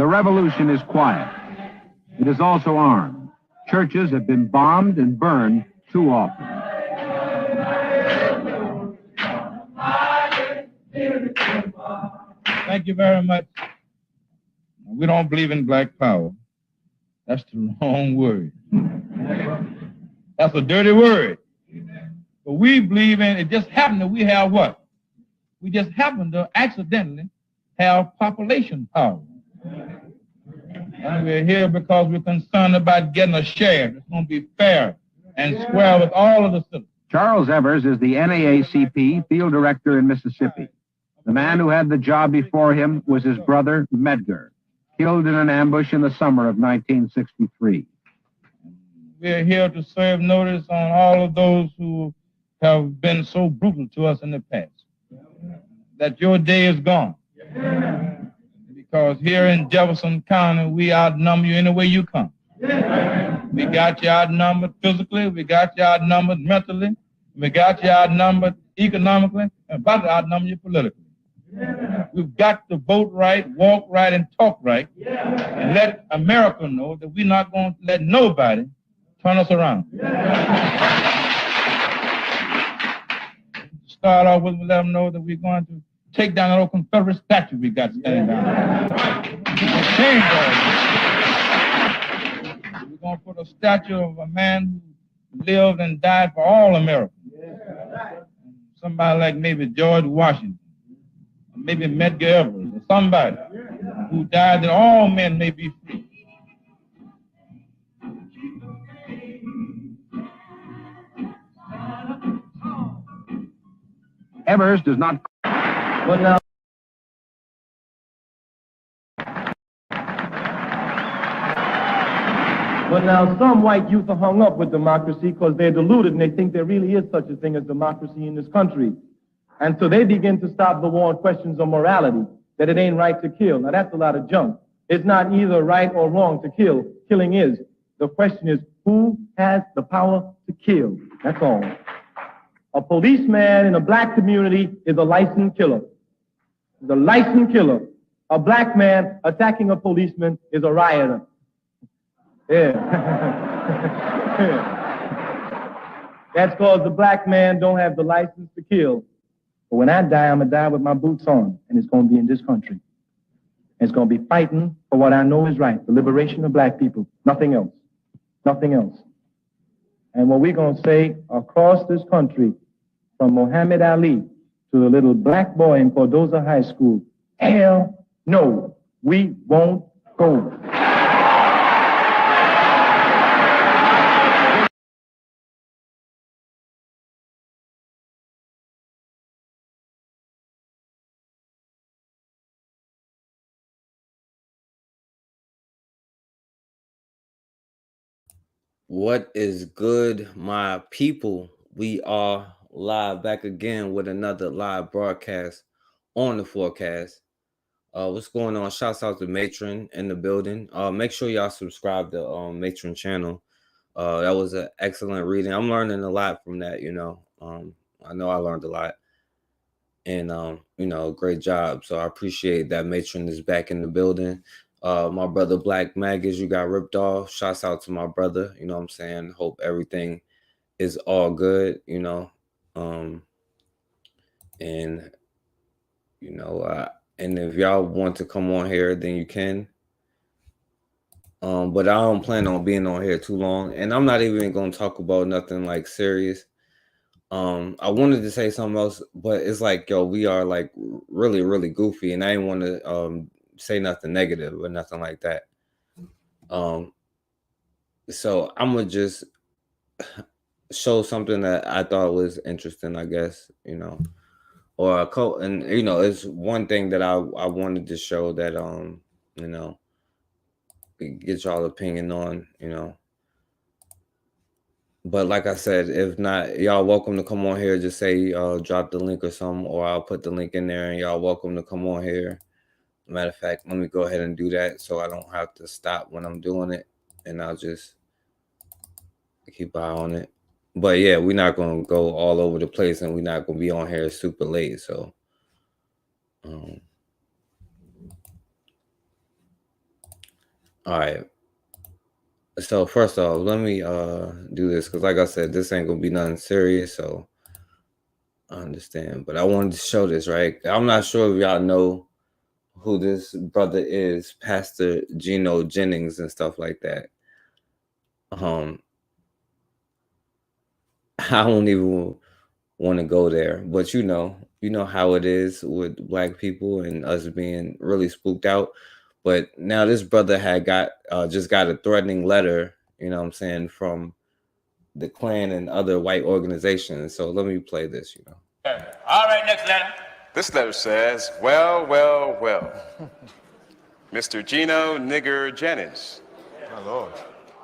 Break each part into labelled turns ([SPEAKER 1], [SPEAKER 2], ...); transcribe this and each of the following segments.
[SPEAKER 1] The revolution is quiet. It is also armed. Churches have been bombed and burned too often.
[SPEAKER 2] Thank you very much. We don't believe in black power. That's the wrong word. That's a dirty word. But we believe in, it just happened that we have what? We just happen to accidentally have population power. And we're here because we're concerned about getting a share that's going to be fair and square with all of the citizens.
[SPEAKER 1] Charles Evers is the NAACP field director in Mississippi. The man who had the job before him was his brother, Medgar, killed in an ambush in the summer of 1963.
[SPEAKER 2] We're here to serve notice on all of those who have been so brutal to us in the past, that your day is gone. Because here in Jefferson County, we outnumber you any way you come. We got you outnumbered physically, we got you outnumbered mentally, we got you outnumbered economically, and about to outnumber you politically. We've got to vote right, walk right, and talk right, and let America know that we're not going to let nobody turn us around. Start off with, let them know that we're going to take down that old Confederate statue we got standing down there. We're going to put a statue of a man who lived and died for all Americans. Somebody like maybe George Washington, or maybe Medgar Evers, or somebody who died that all men may be free.
[SPEAKER 1] Evers does not...
[SPEAKER 3] But now some white youth are hung up with democracy because they're deluded and they think there really is such a thing as democracy in this country. And so they begin to stop the war on questions of morality, that it ain't right to kill. Now that's a lot of junk. It's not either right or wrong to kill. Killing is. The question is, who has the power to kill? That's all. A policeman in a black community is a licensed killer. He's a licensed killer. A black man attacking a policeman is a rioter. Yeah. That's because the black man don't have the license to kill. But when I die, I'm going to die with my boots on, and it's going to be in this country. And it's going to be fighting for what I know is right, the liberation of black people. Nothing else. Nothing else. And what we're going to say across this country, from Muhammad Ali to the little black boy in Cardozo High School, hell no, we won't go.
[SPEAKER 4] What is good, my people? We are live back again with another live broadcast on the forecast. What's going on? Shouts out to Matron in the building. Make sure y'all subscribe to Matron channel. That was an excellent reading. I'm learning a lot from that, you know. I know I learned a lot. And you know, great job. So I appreciate that Matron is back in the building. My brother Black Magus, you got ripped off. Shouts out to my brother. You know what I'm saying? Hope everything is all good, you know. And you know, and if y'all want to come on here, then you can. But I don't plan on being on here too long. And I'm not even gonna talk about nothing like serious. I wanted to say something else, but it's like, yo, we are like really, really goofy, and I didn't want to say nothing negative or nothing like that. So I'm gonna just show something that I thought was interesting, I guess, you know, or a quote, and you know, it's one thing that I wanted to show that you know, get y'all opinion on, you know. But like I said, if not, y'all welcome to come on here. Just say drop the link or something, or I'll put the link in there, and y'all welcome to come on here. Matter of fact, let me go ahead and do that so I don't have to stop when I'm doing it, and I'll just keep eye on it. But yeah, we're not going to go all over the place, and we're not going to be on here super late. So All right. So first off, let me do this because, like I said, this ain't gonna be nothing serious. So I understand, but I wanted to show this, right? I'm not sure if y'all know who this brother is, Pastor Gino Jennings and stuff like that. I don't even want to go there, but you know how it is with black people and us being really spooked out. But now this brother had just got a threatening letter, you know what I'm saying, from the Klan and other white organizations. So let me play this, you know.
[SPEAKER 5] All right, next letter.
[SPEAKER 6] This letter says, well, well, well. Mr. Gino Nigger Jennings.
[SPEAKER 5] My Lord.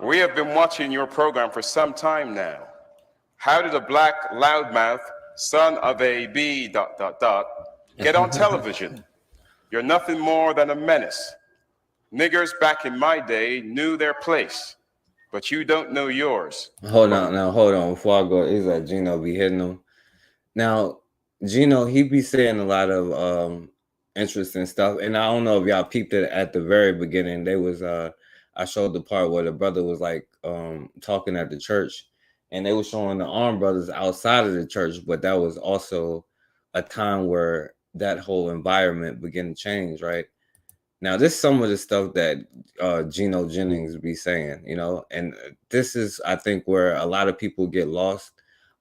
[SPEAKER 6] We have been watching your program for some time now. How did a black loudmouth, son of a B ... get on television? You're nothing more than a menace. Niggers back in my day knew their place, but you don't know yours.
[SPEAKER 4] Hold on. Before I go, he's like Gino be hitting him. Now, Gino, he be saying a lot of interesting stuff, and I don't know if y'all peeped it at the very beginning. They was I showed the part where the brother was like talking at the church, and they were showing the Armed Brothers outside of the church, but that was also a time where that whole environment began to change, right? Now, this is some of the stuff that Gino Jennings be saying, you know, and this is, I think, where a lot of people get lost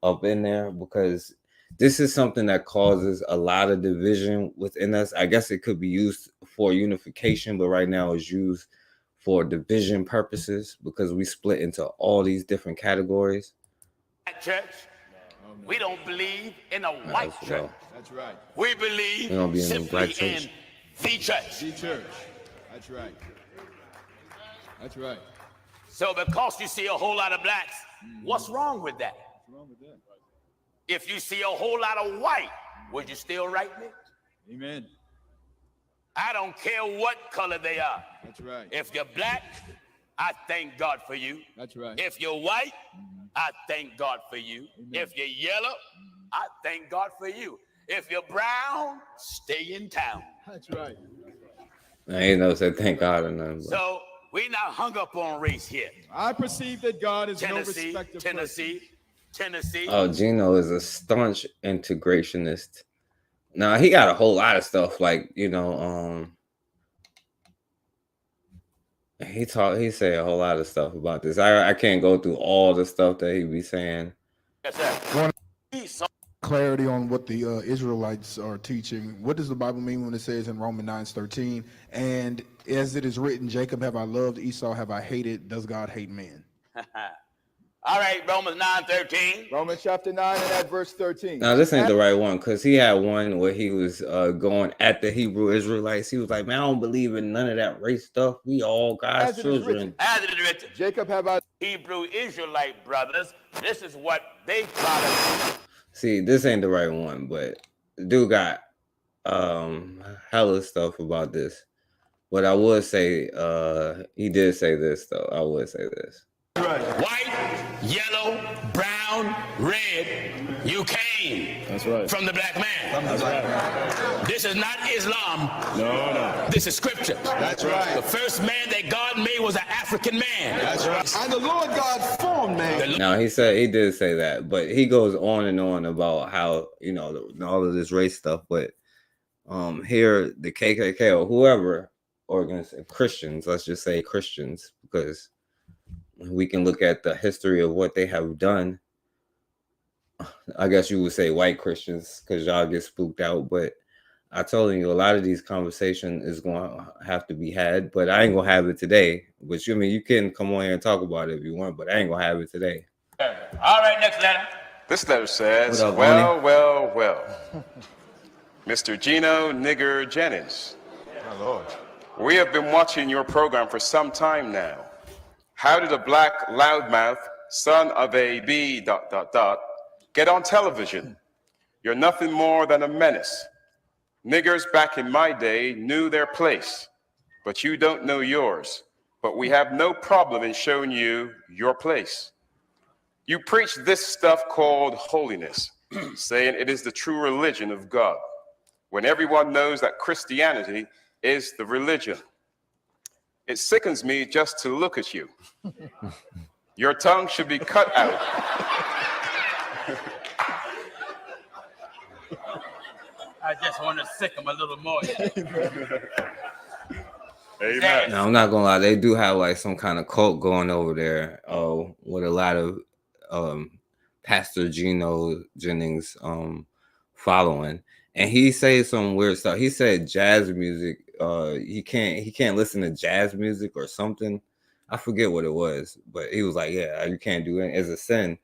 [SPEAKER 4] up in there because this is something that causes a lot of division within us. I guess it could be used for unification, but right now it's used for division purposes because we split into all these different categories.
[SPEAKER 5] Church, we don't believe in a white church.
[SPEAKER 7] That's right.
[SPEAKER 5] We believe
[SPEAKER 4] We don't be in no
[SPEAKER 5] simply
[SPEAKER 4] black church.
[SPEAKER 5] in the church.
[SPEAKER 7] The church. That's right. That's right.
[SPEAKER 5] So because you see a whole lot of blacks, what's wrong with that?
[SPEAKER 7] What's wrong with that?
[SPEAKER 5] If you see a whole lot of white, would you still write me?
[SPEAKER 7] Amen.
[SPEAKER 5] I don't care what color they are.
[SPEAKER 7] That's right.
[SPEAKER 5] If you're black, I thank God for you.
[SPEAKER 7] That's right.
[SPEAKER 5] If you're white, I thank God for you.
[SPEAKER 7] Amen.
[SPEAKER 5] If you're yellow, I thank God for you. If you're brown, stay in town.
[SPEAKER 7] That's right.
[SPEAKER 4] I ain't no say thank God or nothing. But.
[SPEAKER 5] So we're not hung up on race here.
[SPEAKER 7] I perceive that God is
[SPEAKER 5] Tennessee,
[SPEAKER 7] no respecter of
[SPEAKER 5] Tennessee.
[SPEAKER 4] Oh, Gino is a staunch integrationist. Now he got a whole lot of stuff, like you know, he say a whole lot of stuff about this. I can't go through all the stuff that he be saying.
[SPEAKER 5] Yes, sir.
[SPEAKER 8] Clarity on what the Israelites are teaching. What does the Bible mean when it says in Romans 9:13, and as it is written, Jacob have I loved, Esau have I hated? Does God hate men?
[SPEAKER 5] All right, Romans 9:13.
[SPEAKER 7] Romans chapter 9 and at verse 13.
[SPEAKER 4] Now this ain't the right one because he had one where he was going at the Hebrew Israelites. He was like, "Man, I don't believe in none of that race stuff. We all God's
[SPEAKER 7] As it is
[SPEAKER 4] children."
[SPEAKER 7] written.
[SPEAKER 5] As it is written,
[SPEAKER 7] Jacob have I.
[SPEAKER 5] Hebrew Israelite brothers, this is what they try to.
[SPEAKER 4] See, this ain't the right one, but dude got hella stuff about this. But I would say he did say this though. I would say this.
[SPEAKER 5] White, yellow, brown, red, you came.
[SPEAKER 7] That's right.
[SPEAKER 5] From the black man.
[SPEAKER 7] That's right.
[SPEAKER 5] This is not Islam.
[SPEAKER 7] No.
[SPEAKER 5] This is scripture.
[SPEAKER 7] That's right.
[SPEAKER 5] The first man that God made was an African man.
[SPEAKER 7] That's right. And the Lord God formed man.
[SPEAKER 4] Now he did say that, but he goes on and on about how, you know, all of this race stuff. But here the KKK or whoever organization, Christians, let's just say Christians, because we can look at the history of what they have done. I guess you would say white Christians because y'all get spooked out, but I told you a lot of these conversations is going to have to be had, but I ain't going to have it today. Which, I mean, you can come on here and talk about it if you want, but I ain't going to have it today.
[SPEAKER 5] All right, next letter.
[SPEAKER 6] This letter says,
[SPEAKER 4] What up,
[SPEAKER 6] well, well, well. Mr. Gino Nigger Jennings.
[SPEAKER 5] My Lord.
[SPEAKER 6] We have been watching your program for some time now. How did a black loudmouth, son of a B ... get on television? You're nothing more than a menace. Niggers back in my day knew their place, but you don't know yours. But we have no problem in showing you your place. You preach this stuff called holiness, saying it is the true religion of God, when everyone knows that Christianity is the religion. It sickens me just to look at you. Your tongue should be cut out.
[SPEAKER 5] I just want to sick him a little more.
[SPEAKER 6] Amen.
[SPEAKER 4] Now, I'm not gonna lie, they do have like some kind of cult going over there, with a lot of Pastor Geno Jennings following, and he said some weird stuff. He said jazz music, he can't listen to jazz music or something. I forget what it was, but he was like, yeah, you can't do it as a sin.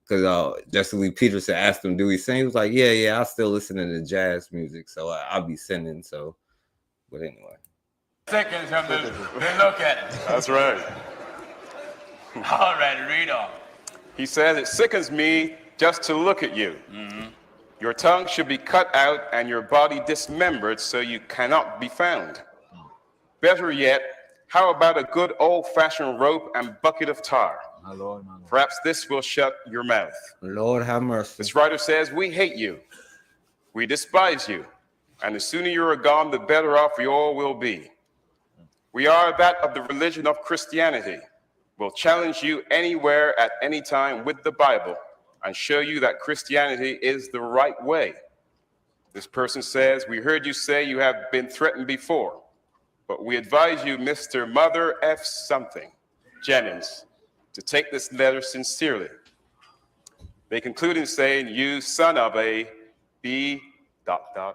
[SPEAKER 4] Because Jesse Lee Peterson asked him, do he sing? He was like, yeah, I still listening to jazz music, so I'll be sinning. So, but anyway.
[SPEAKER 5] Sickens him to look at it.
[SPEAKER 6] That's right.
[SPEAKER 5] All right, read on.
[SPEAKER 6] He says, it sickens me just to look at you. Your tongue should be cut out and your body dismembered so you cannot be found. Better yet, how about a good old-fashioned rope and bucket of tar?
[SPEAKER 7] My Lord, my Lord.
[SPEAKER 6] Perhaps this will shut your mouth.
[SPEAKER 4] Lord have mercy.
[SPEAKER 6] This writer says, we hate you. We despise you. And the sooner you are gone, the better off you all will be. We are that of the religion of Christianity. We'll challenge you anywhere at any time with the Bible and show you that Christianity is the right way. This person says, we heard you say you have been threatened before, but we advise you, Mr. Mother F. something, Jennings, to take this letter sincerely. They conclude in saying, you son of a B. ...
[SPEAKER 5] All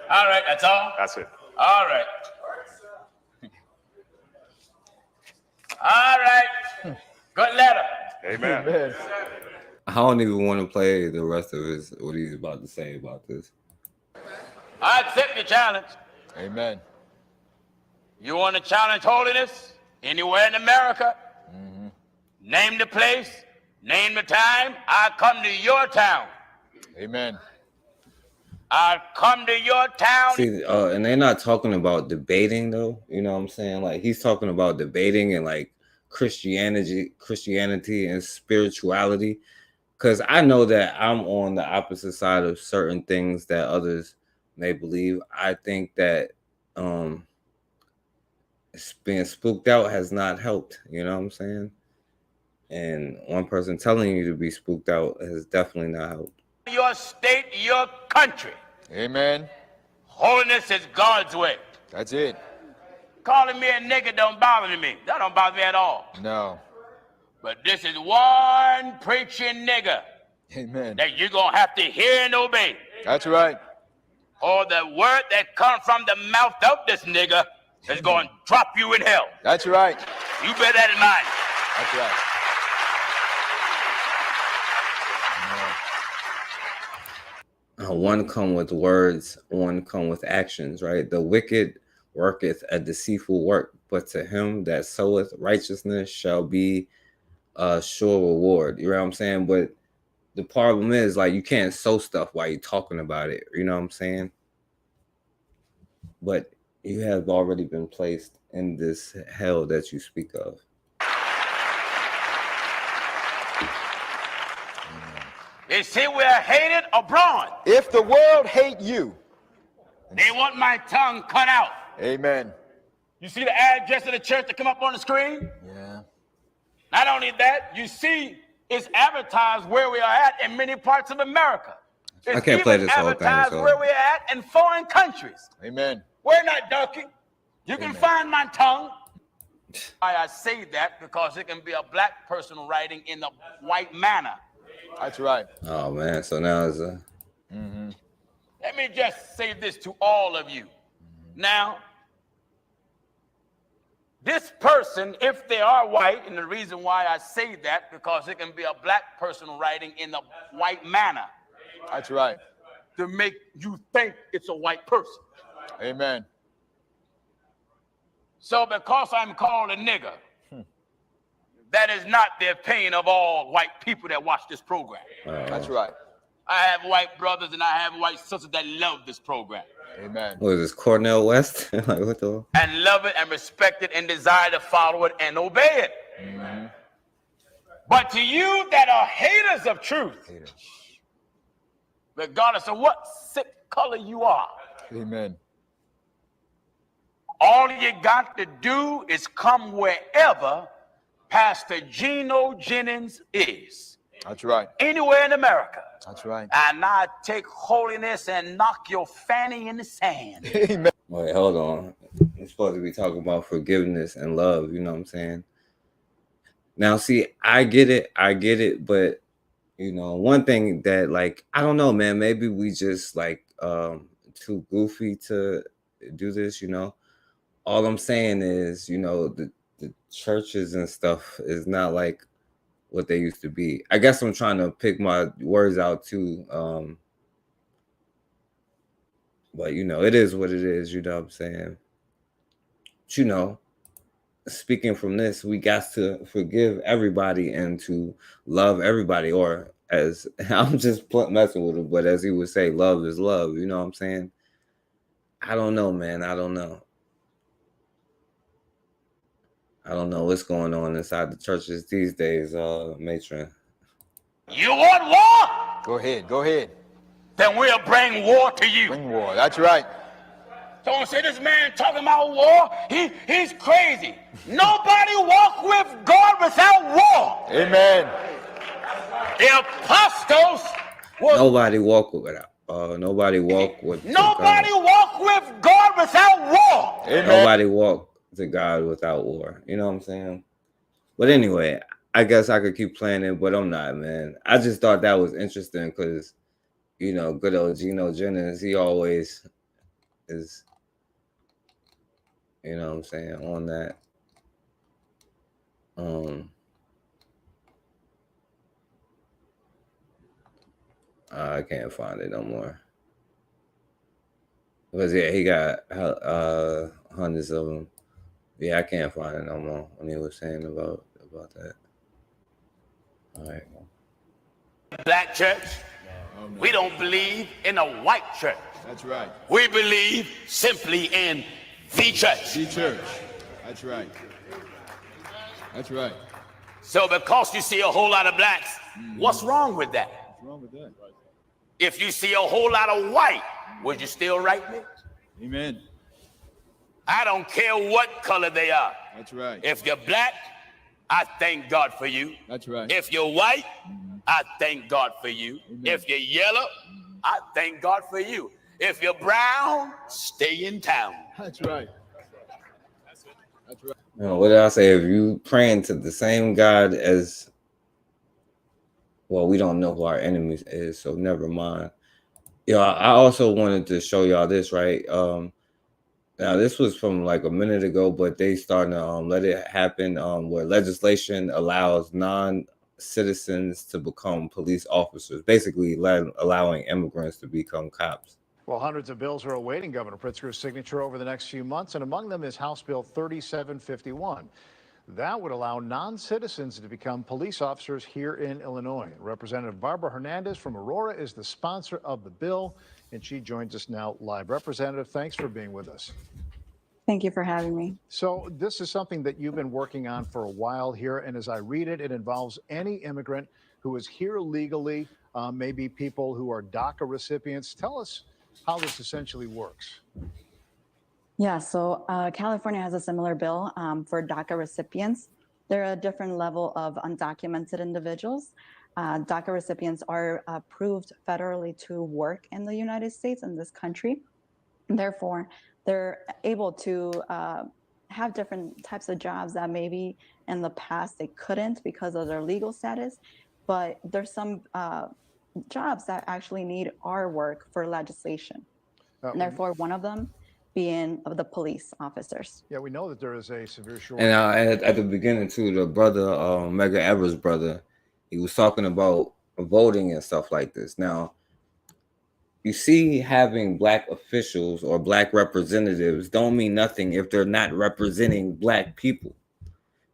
[SPEAKER 5] right, that's all?
[SPEAKER 6] That's it.
[SPEAKER 5] All right. All right. Good letter.
[SPEAKER 6] Amen.
[SPEAKER 4] I don't even want to play the rest of what he's about to say about this.
[SPEAKER 5] I accept your challenge.
[SPEAKER 7] Amen.
[SPEAKER 5] You want to challenge holiness anywhere in America? Name the place, name the time. I come to your town.
[SPEAKER 7] Amen.
[SPEAKER 5] I come to your town.
[SPEAKER 4] See, and they're not talking about debating though. You know what I'm saying? Like he's talking about debating and like Christianity and spirituality. Because I know that I'm on the opposite side of certain things that others may believe. I think that being spooked out has not helped. You know what I'm saying? And one person telling you to be spooked out has definitely not helped.
[SPEAKER 5] Your state, your country.
[SPEAKER 7] Amen.
[SPEAKER 5] Holiness is God's way.
[SPEAKER 7] That's it.
[SPEAKER 5] Calling me a nigga don't bother me. That don't bother me at all.
[SPEAKER 7] No.
[SPEAKER 5] But this is one preaching nigga
[SPEAKER 7] Amen.
[SPEAKER 5] that you're going to have to hear and obey.
[SPEAKER 7] That's right.
[SPEAKER 5] Or the word that comes from the mouth of this nigga is going to drop you in hell.
[SPEAKER 7] That's right.
[SPEAKER 5] You bear that in mind.
[SPEAKER 7] That's right.
[SPEAKER 4] One come with words, one come with actions, right? The wicked worketh a deceitful work, but to him that soweth righteousness shall be a sure reward. You know what I'm saying? But the problem is, like, you can't sow stuff while you're talking about it. You know what I'm saying? But you have already been placed in this hell that you speak of.
[SPEAKER 5] They say we're hated abroad.
[SPEAKER 7] If the world hate you,
[SPEAKER 5] They want my tongue cut out.
[SPEAKER 7] amen.
[SPEAKER 5] You see the address of the church that come up on the screen?
[SPEAKER 7] Yeah.
[SPEAKER 5] Not only that, you see it's advertised where we are at in many parts of America. It's
[SPEAKER 4] I can't play
[SPEAKER 5] even
[SPEAKER 4] this whole thing,
[SPEAKER 5] advertised
[SPEAKER 4] so-
[SPEAKER 5] where we're at in foreign countries.
[SPEAKER 7] Amen.
[SPEAKER 5] We're not ducking. You can
[SPEAKER 7] Amen.
[SPEAKER 5] find my tongue. I say that because it can be a black person writing in the white manner.
[SPEAKER 7] That's right.
[SPEAKER 4] Oh man, so now it's a
[SPEAKER 5] Let me just say this to all of you. Now, this person, if they are white, and the reason why I say that, because it can be a black person writing in the white manner
[SPEAKER 7] That's right.
[SPEAKER 5] to make you think it's a white person.
[SPEAKER 7] Amen.
[SPEAKER 5] So because I'm called a nigger, that is not the opinion of all white people that watch this program.
[SPEAKER 7] That's right.
[SPEAKER 5] I have white brothers and I have white sisters that love this program
[SPEAKER 7] Amen.
[SPEAKER 4] what is this, Cornell West? Like what the
[SPEAKER 5] and love it and respect it and desire to follow it and obey it. But to you that are haters of truth, regardless of what sick color you are,
[SPEAKER 7] Amen.
[SPEAKER 5] All you got to do is come wherever Pastor Geno Jennings is.
[SPEAKER 7] That's right.
[SPEAKER 5] Anywhere in America.
[SPEAKER 7] That's right.
[SPEAKER 5] And I take holiness and knock your fanny in the sand.
[SPEAKER 7] Amen.
[SPEAKER 4] Wait, hold on. We're supposed to be talking about forgiveness and love, you know what I'm saying? Now, see, I get it, but you know, one thing that, like, I don't know, man, maybe we just like too goofy to do this, you know. All I'm saying is, you know, the churches and stuff is not like what they used to be. I guess I'm trying to pick my words out too. But you know, it is what it is, you know what I'm saying? But, you know, speaking from this, we got to forgive everybody and to love everybody, or as I'm just messing with him, but as he would say, love is love, you know what I'm saying? I don't know, man. I don't know what's going on inside the churches these days, matron.
[SPEAKER 5] You want war?
[SPEAKER 7] Go ahead. Go ahead.
[SPEAKER 5] Then we'll bring war to you.
[SPEAKER 7] Bring war. That's right.
[SPEAKER 5] Don't say this man talking about war. He's crazy. Nobody walk with God without war.
[SPEAKER 7] Amen.
[SPEAKER 5] The apostles were
[SPEAKER 4] Nobody walk without. Nobody walk with.
[SPEAKER 5] nobody walk with God without war.
[SPEAKER 7] Amen.
[SPEAKER 4] Nobody walk to God without war. You know what I'm saying? But anyway, I guess I could keep playing it, but I'm not, man. I just thought that was interesting because, you know, good old Geno Jennings, he always is, you know what I'm saying, on that. I can't find it no more. Because yeah, he got hundreds of them. Yeah, I can't find it no more when he was saying about that. All right.
[SPEAKER 5] Black church, we don't believe in a white church.
[SPEAKER 7] That's right.
[SPEAKER 5] We believe simply in the church.
[SPEAKER 7] The church. That's right. That's right.
[SPEAKER 5] So because you see a whole lot of blacks, what's wrong with that?
[SPEAKER 7] What's wrong with that?
[SPEAKER 5] If you see a whole lot of white, would you still write me?
[SPEAKER 7] Amen.
[SPEAKER 5] I don't care what color they are.
[SPEAKER 7] That's right.
[SPEAKER 5] If you're black, I thank God for you.
[SPEAKER 7] That's right.
[SPEAKER 5] If you're white, I thank God for you.
[SPEAKER 7] Amen.
[SPEAKER 5] If you're yellow, I thank God for you. If you're brown, stay in town.
[SPEAKER 7] That's right. That's right.
[SPEAKER 4] You know, what did I say? If you praying to the same God as, well, we don't know who our enemies is, so never mind. Yeah, I also wanted to show y'all this, right? Now this was from like a minute ago, but they starting to let it happen where legislation allows non-citizens to become police officers, basically allowing immigrants to become cops.
[SPEAKER 9] Well, hundreds of bills are awaiting Governor Pritzker's signature over the next few months, and among them is House Bill 3751. That would allow non-citizens to become police officers here in Illinois. Representative Barbara Hernandez from Aurora is the sponsor of the bill, and she joins us now live. Representative, thanks for being with us.
[SPEAKER 10] Thank you for having me.
[SPEAKER 9] So this is something that you've been working on for a while here, and as I read it, it involves any immigrant who is here legally, maybe people who are DACA recipients. Tell us how this essentially works.
[SPEAKER 10] Yeah, so California has a similar bill for DACA recipients. They're a different level of undocumented individuals. DACA recipients are approved federally to work in the United States, in this country. Therefore, they're able to have different types of jobs that maybe in the past they couldn't because of their legal status. But there's some jobs that actually need our work for legislation. And therefore, one of them being of the police officers.
[SPEAKER 9] Yeah, we know that there is a severe shortage.
[SPEAKER 4] And at the beginning too, the brother, Medgar Evers' brother, he was talking about voting and stuff like this. Now, you see, having black officials or black representatives don't mean nothing if they're not representing black people.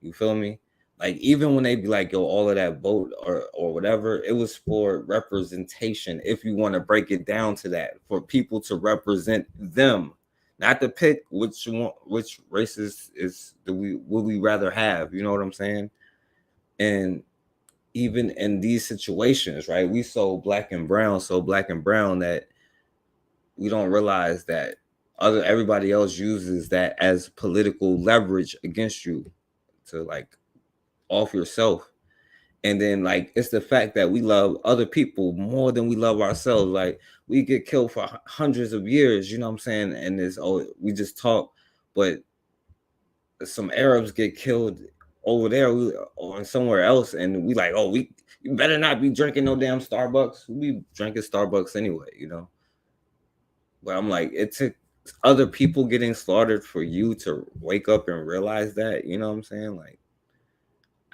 [SPEAKER 4] You feel me? Like, even when they be like, yo, all of that vote or whatever, it was for representation. If you want to break it down to that, for people to represent them, not to pick which races would we rather have. You know what I'm saying? And even in these situations, right, we so black and brown that we don't realize that everybody else uses that as political leverage against you to like off yourself. And then like it's the fact that we love other people more than we love ourselves. Like we get killed for hundreds of years, you know what I'm saying? And it's we just talk, but some Arabs get killed over there or somewhere else, and we like, oh, you better not be drinking no damn Starbucks. We be drinking Starbucks anyway, you know. But I'm like, it took other people getting slaughtered for you to wake up and realize that, you know what I'm saying? Like,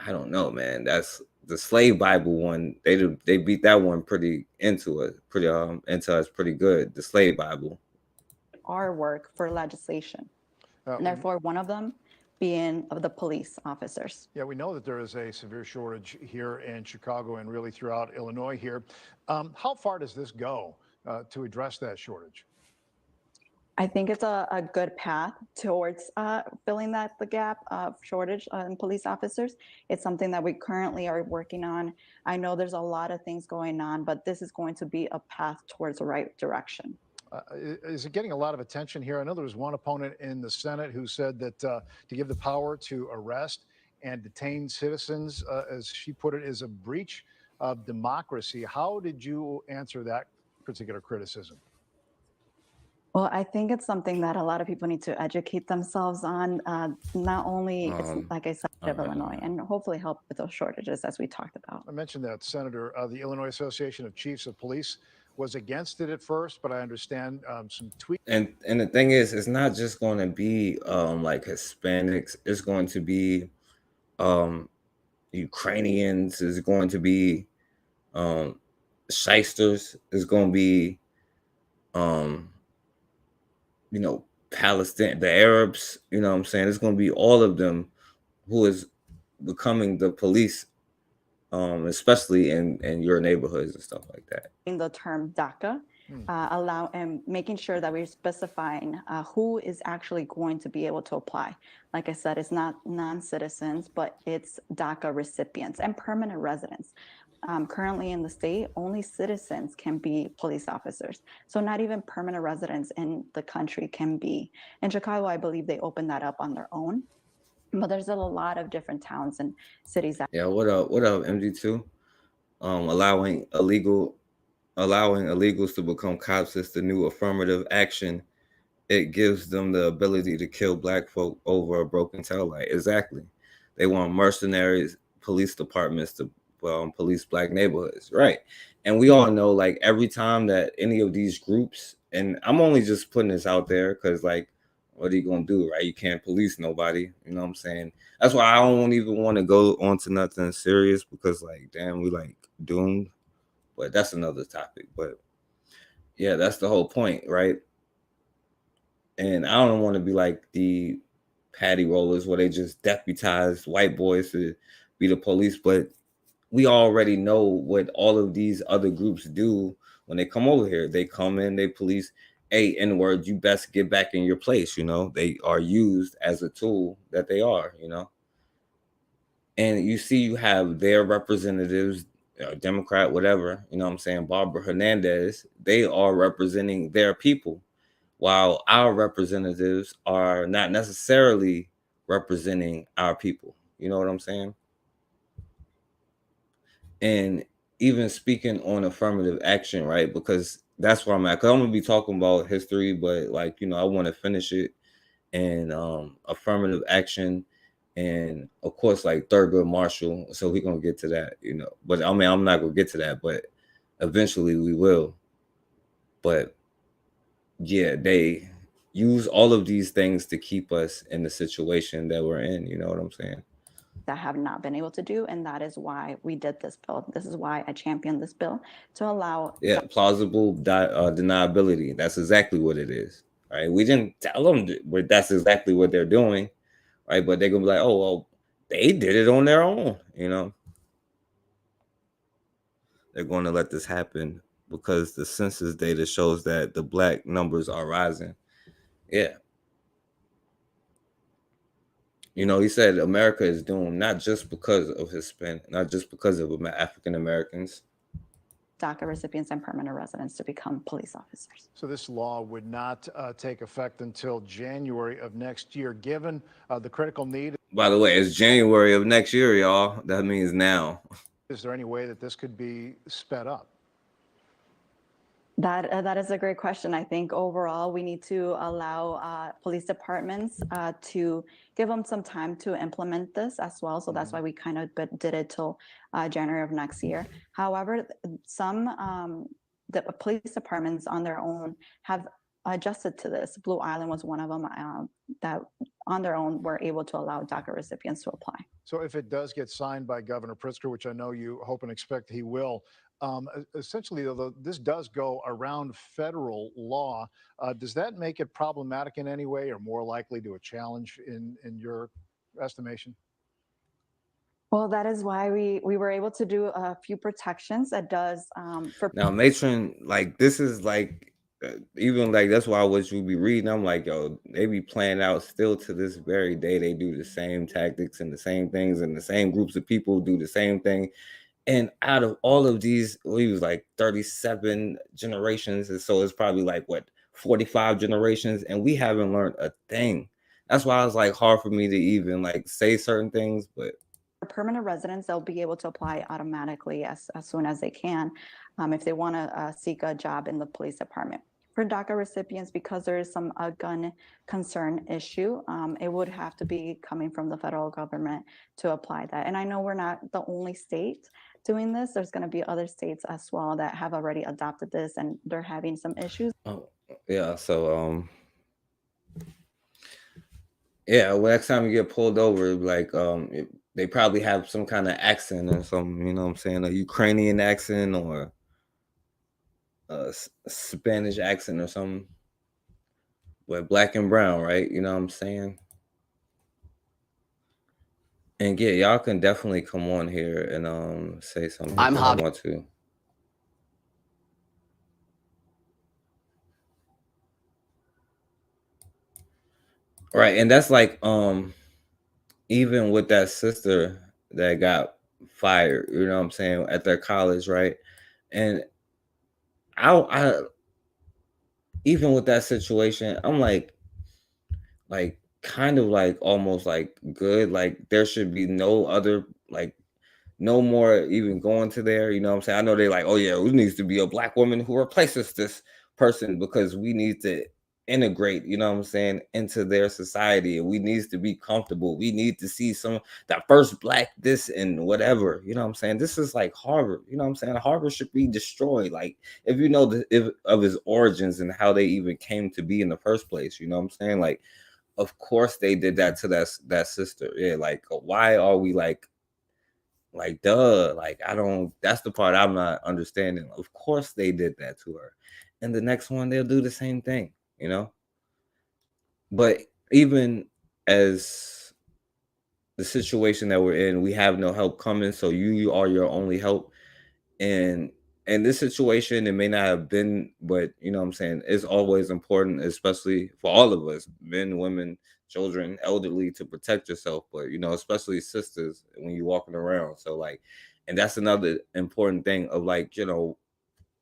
[SPEAKER 4] I don't know, man. That's the slave Bible one. They beat that one pretty into us pretty good. The slave Bible.
[SPEAKER 10] Our work for legislation, and therefore one of them being of the police officers.
[SPEAKER 9] Yeah, we know that there is a severe shortage here in Chicago and really throughout Illinois here. How far does this go to address that shortage?
[SPEAKER 10] I think it's a good path towards filling the gap of shortage in police officers. It's something that we currently are working on. I know there's a lot of things going on, but this is going to be a path towards the right direction.
[SPEAKER 9] Is it getting a lot of attention here? I know there was one opponent in the Senate who said that to give the power to arrest and detain citizens, as she put it, is a breach of democracy. How did you answer that particular criticism?
[SPEAKER 10] Well, I think it's something that a lot of people need to educate themselves on, not only, like I said, of Illinois, and hopefully help with those shortages as we talked about.
[SPEAKER 9] I mentioned that, Senator, the Illinois Association of Chiefs of Police was against it at first, but I understand some tweaks.
[SPEAKER 4] And the thing is, it's not just going to be like Hispanics. It's going to be Ukrainians. It's going to be shysters. It's going to be you know, Palestine, the Arabs, you know what I'm saying? It's going to be all of them who is becoming the police, especially in your neighborhoods and stuff like that.
[SPEAKER 10] In the term DACA, allow and making sure that we're specifying who is actually going to be able to apply. Like I said, it's not non-citizens, but it's DACA recipients and permanent residents. Currently in the state, only citizens can be police officers. So not even permanent residents in the country can be. In Chicago, I believe they opened that up on their own. But there's a lot of different towns and cities that.
[SPEAKER 4] Yeah, what up, MG2? Allowing illegals to become cops is the new affirmative action. It gives them the ability to kill black folk over a broken tail light. Exactly. They want mercenaries, police departments to police black neighborhoods, right? And we all know, like, every time that any of these groups, and I'm only just putting this out there because, like, what are you gonna do, right? You can't police nobody, you know what I'm saying? That's why I don't even want to go on to nothing serious, because, like, damn, we like doomed. But that's another topic. But yeah, that's the whole point, right? And I don't want to be like the patty rollers where they just deputize white boys to be the police, but we already know what all of these other groups do when they come over here. They come in, they police. Hey, N-word, you best get back in your place, you know? They are used as a tool that they are, you know? And you see, you have their representatives, Democrat, whatever, you know what I'm saying, Barbara Hernandez, they are representing their people, while our representatives are not necessarily representing our people. You know what I'm saying? And even speaking on affirmative action, right? Because that's where I'm at. Because I'm going to be talking about history, but, like, you know, I want to finish it. And affirmative action, and of course, like Thurgood Marshall. So we're going to get to that, you know. But I mean, I'm not going to get to that, but eventually we will. But yeah, they use all of these things to keep us in the situation that we're in. You know what I'm saying?
[SPEAKER 10] That have not been able to do, and that is why we did this bill. This is why I championed this bill, to allow
[SPEAKER 4] plausible deniability. That's exactly what it is, right? We didn't tell them that's exactly what they're doing, right? But they're gonna be like, oh, well, they did it on their own, you know. They're going to let this happen because the census data shows that the black numbers are rising. Yeah. You know, he said America is doomed not just because of Hispanic, not just because of African Americans.
[SPEAKER 10] DACA recipients and permanent residents to become police officers.
[SPEAKER 9] So this law would not take effect until January of next year, given the critical need.
[SPEAKER 4] By the way, it's January of next year, y'all. That means now.
[SPEAKER 9] Is there any way that this could be sped up?
[SPEAKER 10] That is a great question. I think overall we need to allow police departments to give them some time to implement this as well. So that's why we kind of did it till January of next year. However, some the police departments on their own have adjusted to this. Blue Island was one of them that on their own were able to allow DACA recipients to apply.
[SPEAKER 9] So if it does get signed by Governor Pritzker, which I know you hope and expect he will, essentially, though, this does go around federal law. Does that make it problematic in any way, or more likely to a challenge in your estimation?
[SPEAKER 10] Well, that is why we were able to do a few protections that does for
[SPEAKER 4] Now, Matron, like this is like even like that's why what you be reading. I'm like, yo, they be playing out still to this very day. They do the same tactics and the same things, and the same groups of people do the same thing. And out of all of these, we was like 37 generations, and so it's probably like what 45 generations, and we haven't learned a thing. That's why it's like hard for me to even like say certain things, but.
[SPEAKER 10] For permanent residents, they'll be able to apply automatically as soon as they can if they want to seek a job in the police department. For DACA recipients, because there is some gun concern issue, it would have to be coming from the federal government to apply that. And I know we're not the only state doing this. There's going to be other states as well that have already adopted this, and they're having some issues.
[SPEAKER 4] Oh, yeah. So, yeah, well, next time you get pulled over, like, they probably have some kind of accent or something, you know what I'm saying? A Ukrainian accent or a Spanish accent or something. But black and brown, right? You know what I'm saying? And yeah, y'all can definitely come on here and say something if I want to. Right, and that's like even with that sister that got fired, you know what I'm saying, at their college, right? And I even with that situation, I'm like kind of like almost like good, like there should be no other, like no more even going to there, you know what I'm saying? I know they like, oh yeah, it needs to be a black woman who replaces this person because we need to integrate, you know what I'm saying, into their society, and we need to be comfortable. We need to see that first black this and whatever, you know what I'm saying? This is like Harvard, you know what I'm saying? Harvard should be destroyed. Like if you know of his origins and how they even came to be in the first place, you know what I'm saying? Like, of course they did that to that sister. Yeah, like why are we like duh, like I don't, that's the part I'm not understanding. Of course they did that to her, and the next one they'll do the same thing, you know. But even as the situation that we're in, we have no help coming, so you are your only help. And in this situation, it may not have been, but you know what I'm saying, it's always important, especially for all of us, men, women, children, elderly, to protect yourself. But you know, especially sisters when you're walking around. So like, and that's another important thing of like, you know,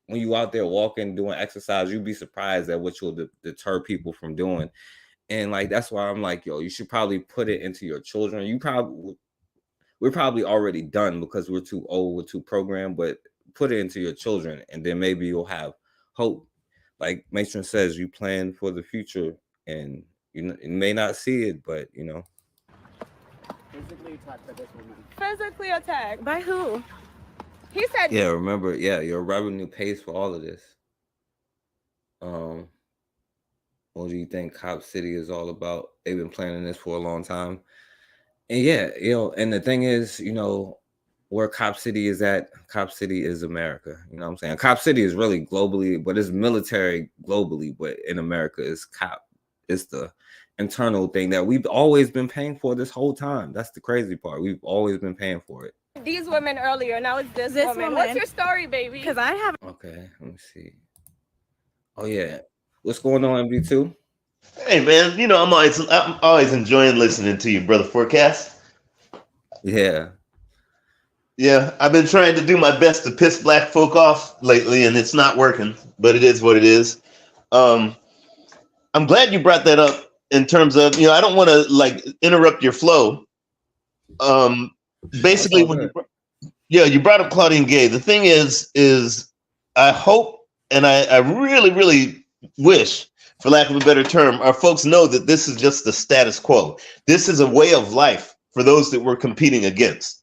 [SPEAKER 4] when you out there walking, doing exercise, you'd be surprised at what you'll deter people from doing. And like, that's why I'm like, yo, you should probably put it into your children. We're probably already done because we're too old, we're too programmed, but put it into your children, and then maybe you'll have hope. Like Matron says, you plan for the future, and you may not see it, but you know.
[SPEAKER 11] Physically attacked by this woman. Physically attacked by who? He said.
[SPEAKER 4] Yeah, remember, yeah, your revenue pays for all of this. What do you think Cop City is all about? They've been planning this for a long time. And yeah, you know, and the thing is, you know, where Cop City is at, Cop City is America. You know what I'm saying? Cop City is really globally, but it's military globally, but in America it's cop. It's the internal thing that we've always been paying for this whole time. That's the crazy part. We've always been paying for it.
[SPEAKER 11] These women earlier, now it's this woman. What's your story, baby? Because I have.
[SPEAKER 4] Okay, let me see. Oh yeah. What's going on, MV2?
[SPEAKER 12] Hey man, you know I'm always enjoying listening to you, brother Forecast.
[SPEAKER 4] Yeah.
[SPEAKER 12] Yeah, I've been trying to do my best to piss black folk off lately, and it's not working, but it is what it is. Um, I'm glad you brought that up in terms of, I don't want to like interrupt your flow. Basically, when you brought up Claudine Gay. The thing is I hope and I really, really wish, for lack of a better term, our folks know that this is just the status quo. This is a way of life for those that we're competing against.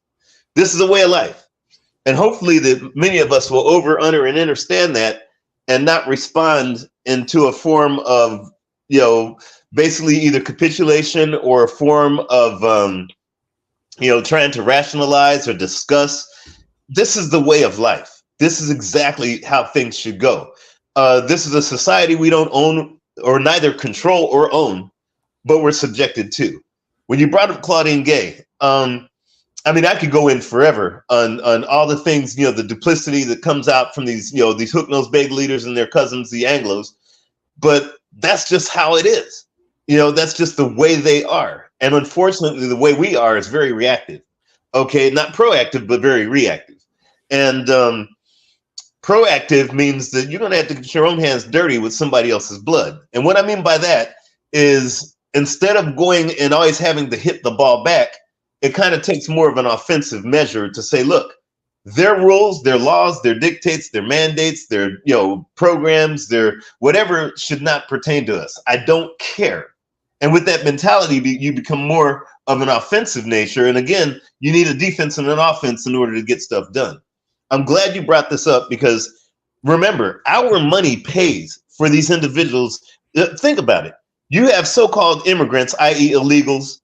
[SPEAKER 12] This is a way of life. And hopefully that many of us will honor, and understand that and not respond into a form of, basically either capitulation or a form of, trying to rationalize or discuss. This is the way of life. This is exactly how things should go. This is a society we don't own or neither control or own, but we're subjected to. When you brought up Claudine Gay, I could go in forever on all the things, the duplicity that comes out from these, these hook-nosed bagel eaters and their cousins, the Anglos. But that's just how it is. That's just the way they are. And unfortunately, the way we are is very reactive. Okay, not proactive, but very reactive. And proactive means that you're going to have to get your own hands dirty with somebody else's blood. And what I mean by that is, instead of going and always having to hit the ball back, it kind of takes more of an offensive measure to say, look, their rules, their laws, their dictates, their mandates, their programs, their whatever should not pertain to us. I don't care. And with that mentality, you become more of an offensive nature. And again, you need a defense and an offense in order to get stuff done. I'm glad you brought this up because remember, our money pays for these individuals. Think about it. You have so-called immigrants, i.e. illegals,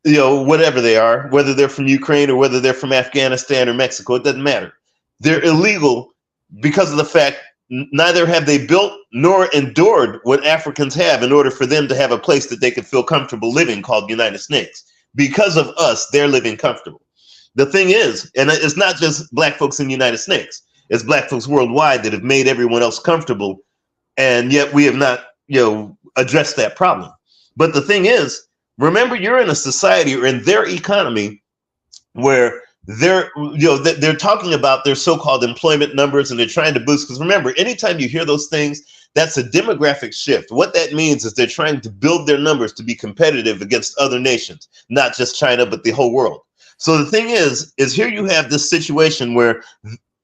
[SPEAKER 12] whatever they are, whether they're from Ukraine or whether they're from Afghanistan or Mexico, it doesn't matter. They're illegal because of the fact neither have they built nor endured what Africans have in order for them to have a place that they could feel comfortable living called United States. Because of us, they're living comfortable. The thing is, and it's not just black folks in the United States, it's black folks worldwide that have made everyone else comfortable, and yet we have not, addressed that problem. But the thing is, remember, you're in a society or in their economy where they're talking about their so-called employment numbers and they're trying to boost. Because remember, anytime you hear those things, that's a demographic shift. What that means is they're trying to build their numbers to be competitive against other nations, not just China, but the whole world. So the thing is here you have this situation where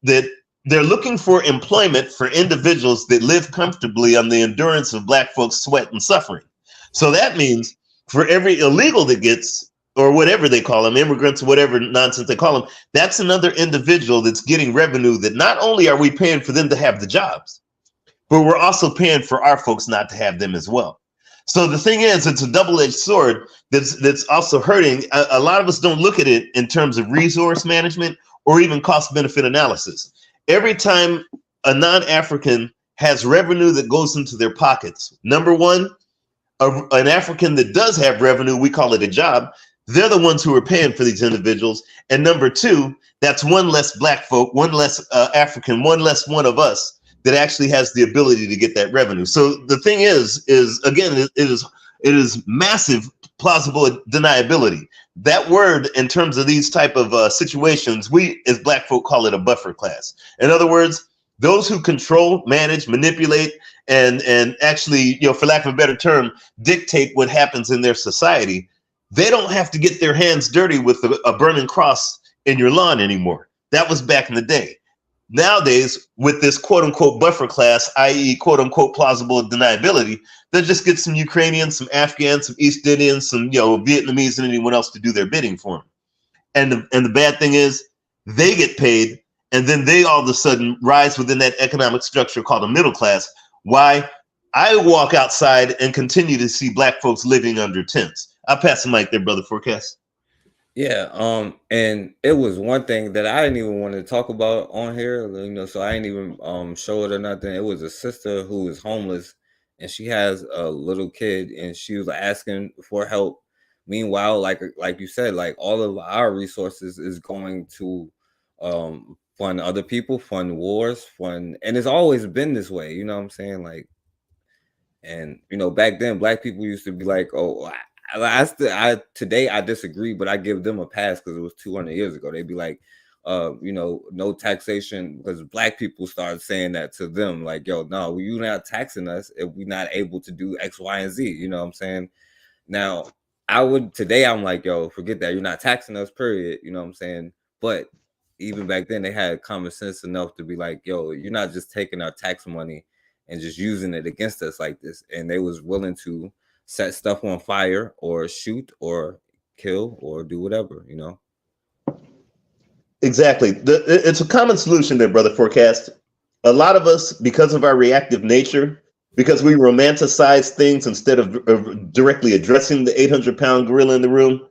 [SPEAKER 12] that they're looking for employment for individuals that live comfortably on the endurance of black folks' sweat and suffering. So that means for every illegal that gets, or whatever they call them, immigrants, whatever nonsense they call them, that's another individual that's getting revenue that not only are we paying for them to have the jobs, but we're also paying for our folks not to have them as well. So the thing is, it's a double-edged sword that's also hurting. A lot of us don't look at it in terms of resource management or even cost-benefit analysis. Every time a non-African has revenue that goes into their pockets, number one, an African that does have revenue, we call it a job, they're the ones who are paying for these individuals. And number two, that's one less black folk, one less African, one less one of us that actually has the ability to get that revenue. So the thing is again, it is massive plausible deniability. That word, in terms of these type of situations, we as black folk call it a buffer class. In other words, those who control, manage, manipulate, and actually, for lack of a better term, dictate what happens in their society, they don't have to get their hands dirty with a burning cross in your lawn anymore. That was back in the day. Nowadays, with this quote unquote buffer class, i.e. quote unquote plausible deniability, they'll just get some Ukrainians, some Afghans, some East Indians, some Vietnamese, and anyone else to do their bidding for them. And the bad thing is they get paid, and then they all of a sudden rise within that economic structure called a middle class. Why? I walk outside and continue to see black folks living under tents. I'll pass the mic there, Brother Forecast.
[SPEAKER 4] Yeah, and it was one thing that I didn't even want to talk about on here, so I didn't even show it or nothing. It was a sister who is homeless, and she has a little kid, and she was asking for help. Meanwhile, like you said, like all of our resources is going to fund other people, fund wars, and it's always been this way. You know what I'm saying? Like, and back then, black people used to be like, oh. Today I disagree, but I give them a pass because it was 200 years ago. They'd be like, no taxation, because black people started saying that to them, like, yo, no, you're not taxing us if we're not able to do X, Y, and Z. You know what I'm saying? Now, today I'm like, yo, forget that. You're not taxing us, period. You know what I'm saying? But even back then, they had common sense enough to be like, yo, you're not just taking our tax money and just using it against us like this. And they was willing to set stuff on fire or shoot or kill or do whatever,
[SPEAKER 12] Exactly. It's a common solution there, Brother Forecast. A lot of us, because of our reactive nature, because we romanticize things instead of directly addressing the 800-pound gorilla in the room.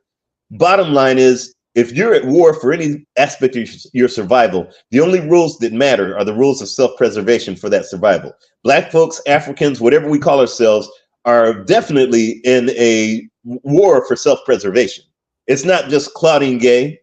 [SPEAKER 12] Bottom line is, if you're at war for any aspect of your survival, the only rules that matter are the rules of self-preservation for that survival. Black folks, Africans, whatever we call ourselves, are definitely in a war for self-preservation. It's not just Claudine Gay.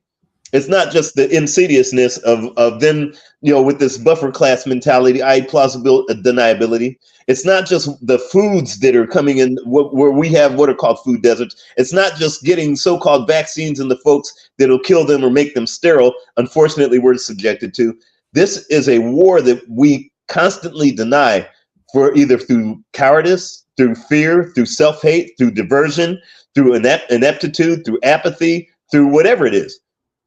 [SPEAKER 12] It's not just the insidiousness of them, with this buffer class mentality, plausible deniability. It's not just the foods that are coming in where we have what are called food deserts. It's not just getting so-called vaccines in the folks that'll kill them or make them sterile. Unfortunately, we're subjected to. This is a war that we constantly deny for either through cowardice, through fear, through self-hate, through diversion, through ineptitude, through apathy, through whatever it is.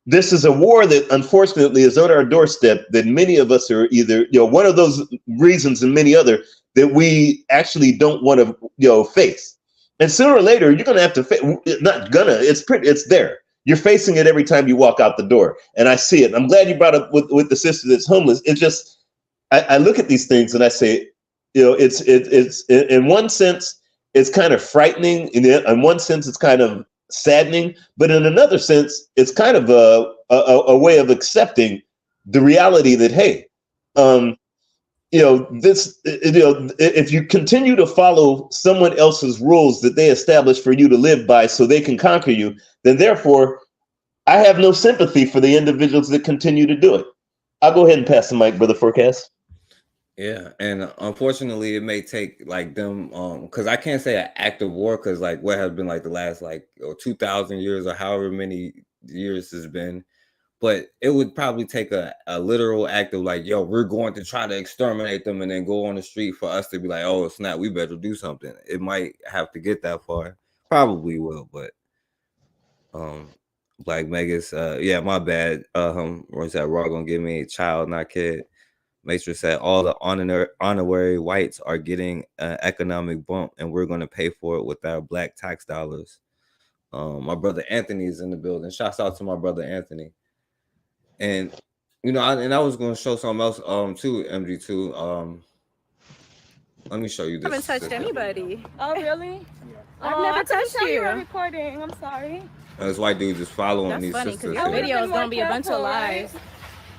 [SPEAKER 12] This is a war that unfortunately is on our doorstep that many of us are either, one of those reasons and many other that we actually don't want to, face. And sooner or later, you're going to have to face, it's there. You're facing it every time you walk out the door. And I see it. I'm glad you brought up with the sister that's homeless. It's just, I look at these things and I say, it's in one sense, it's kind of frightening. In one sense, it's kind of saddening, but in another sense, it's kind of a way of accepting the reality that, hey, if you continue to follow someone else's rules that they establish for you to live by so they can conquer you, then therefore, I have no sympathy for the individuals that continue to do it. I'll go ahead and pass the mic, Brother Forecast.
[SPEAKER 4] Yeah, and unfortunately, it may take like them, because I can't say an act of war, because like what has been like the last 2,000 years or however many years it's been, but it would probably take a literal act of like, yo, we're going to try to exterminate them, and then go on the street for us to be like, oh snap, we better do something. It might have to get that far, probably will, but Black Megas, yeah, my bad. What's that? Raw gonna give me a child, not kid. Matrix said all the honorary whites are getting an economic bump, and we're going to pay for it with our black tax dollars. My brother Anthony is in the building. Shouts out to my brother Anthony. And I was going to show something else too, MG2. Let me show you this.
[SPEAKER 11] I haven't touched anybody.
[SPEAKER 13] Oh really?
[SPEAKER 11] I've never touched you.
[SPEAKER 13] You were recording. I'm sorry.
[SPEAKER 4] This white dude just following
[SPEAKER 11] That's
[SPEAKER 4] these
[SPEAKER 11] funny,
[SPEAKER 4] sisters.
[SPEAKER 11] Your video is gonna be a bunch of
[SPEAKER 13] right?
[SPEAKER 11] lies.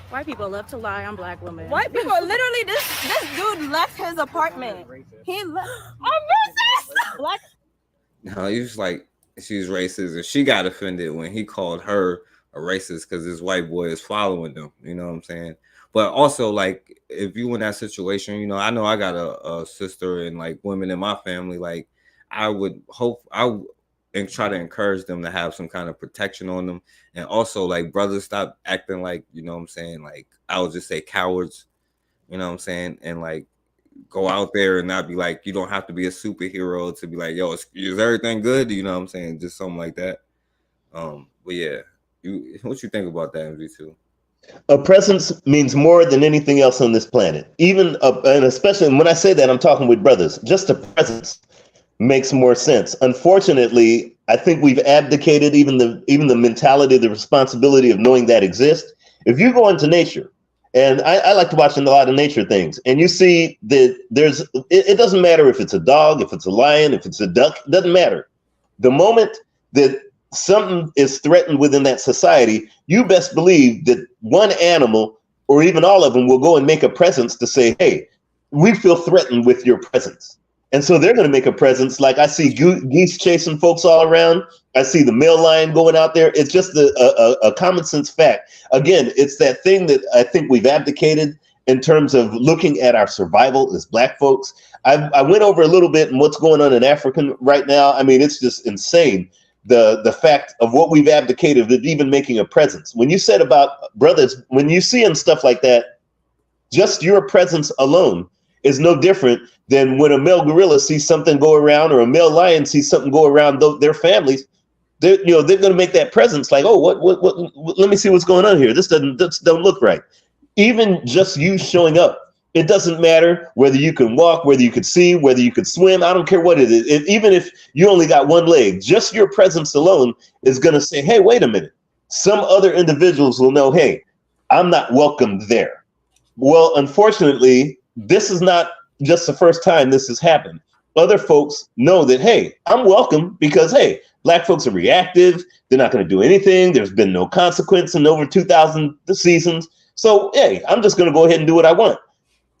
[SPEAKER 11] White people love to lie on black women.
[SPEAKER 13] White people, literally, this dude left his apartment. He left. I'm racist. Black.
[SPEAKER 4] No, he was like, she's racist, and she got offended when he called her a racist because this white boy is following them. You know what I'm saying? But also, like, if you in that situation, I know I got a sister and like women in my family. Like, I would hope and try to encourage them to have some kind of protection on them. And also, like, brothers, stop acting like, like, I would just say cowards, and like go out there and not be like, you don't have to be a superhero to be like, yo, is everything good? Just something like that. But yeah, what you think about that, MV2?
[SPEAKER 12] A presence means more than anything else on this planet. Even, and especially when I say that, I'm talking with brothers, just a presence makes more sense. Unfortunately, I think we've abdicated even the mentality, the responsibility of knowing that exists. If you go into nature, and I like to watch a lot of nature things, and you see that it doesn't matter if it's a dog, if it's a lion, if it's a duck, it doesn't matter. The moment that something is threatened within that society, you best believe that one animal or even all of them will go and make a presence to say, hey, we feel threatened with your presence. And so they're going to make a presence. Like I see geese chasing folks all around. I see the male lion going out there. It's just a common sense fact. Again, it's that thing that I think we've abdicated in terms of looking at our survival as Black folks. I went over a little bit in what's going on in Africa right now. I mean, it's just insane. the fact of what we've abdicated of even making a presence. When you said about brothers, when you see and stuff like that, just your presence alone is no different than when a male gorilla sees something go around, or a male lion sees something go around their families. They're going to make that presence like, oh, what, let me see what's going on here. This don't look right. Even just you showing up, it doesn't matter whether you can walk, whether you could see, whether you could swim. I don't care what it is. Even if you only got one leg, just your presence alone is going to say, hey, wait a minute. Some other individuals will know, hey, I'm not welcome there. Well, unfortunately, this is not just the first time this has happened. Other folks know that, hey, I'm welcome because, hey, Black folks are reactive. They're not going to do anything. There's been no consequence in over 2,000 seasons. So, hey, I'm just going to go ahead and do what I want.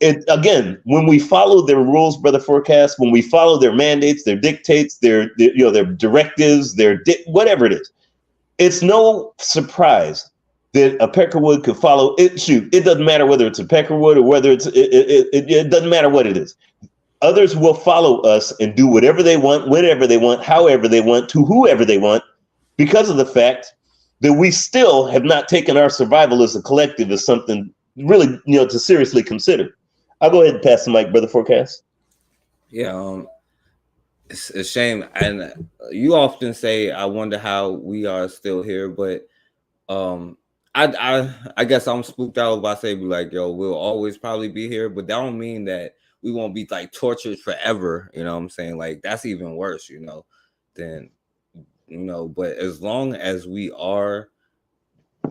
[SPEAKER 12] Again, when we follow their rules, Brother Forecast, when we follow their mandates, their dictates, their directives, whatever it is, it's no surprise that a Peckerwood could follow it. Shoot, it doesn't matter whether it's a Peckerwood or whether it doesn't matter what it is. Others will follow us and do whatever they want, whenever they want, however they want, to whoever they want, because of the fact that we still have not taken our survival as a collective as something really, to seriously consider. I'll go ahead and pass the mic, Brother Forecast.
[SPEAKER 4] Yeah, it's a shame, and you often say, "I wonder how we are still here," but I guess I'm spooked out by saying like, "Yo, we'll always probably be here," but that don't mean that we won't be like tortured forever. You know what I'm saying? Like that's even worse, than But as long as we are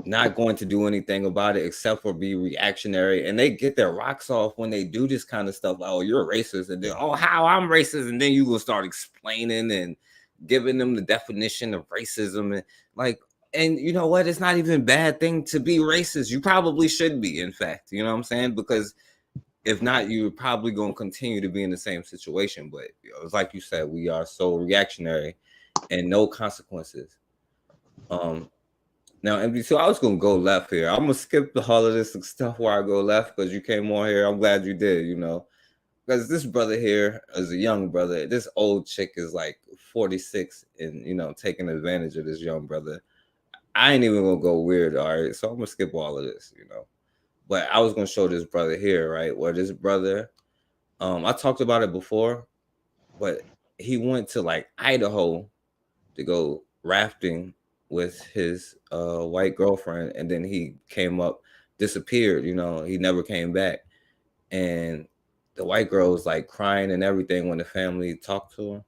[SPEAKER 4] not going to do anything about it except for be reactionary, and they get their rocks off when they do this kind of stuff. Like, oh, you're a racist, and then how I'm racist, and then you will start explaining and giving them the definition of racism, and you know what? It's not even a bad thing to be racist. You probably should be, in fact. You know what I'm saying? Because if not, you're probably going to continue to be in the same situation. But it's like you said, we are so reactionary and no consequences. Now, MD2, I was going to go left here. I'm going to skip all of this stuff where I go left because you came on here. I'm glad you did, because this brother here is a young brother. This old chick is like 46 and, taking advantage of this young brother. I ain't even going to go weird, all right? So I'm going to skip all of this, But I was going to show this brother here, right? Where this brother, I talked about it before, but he went to like Idaho to go rafting with his white girlfriend, and then he came up, disappeared, he never came back. And the white girl was like crying and everything when the family talked to him.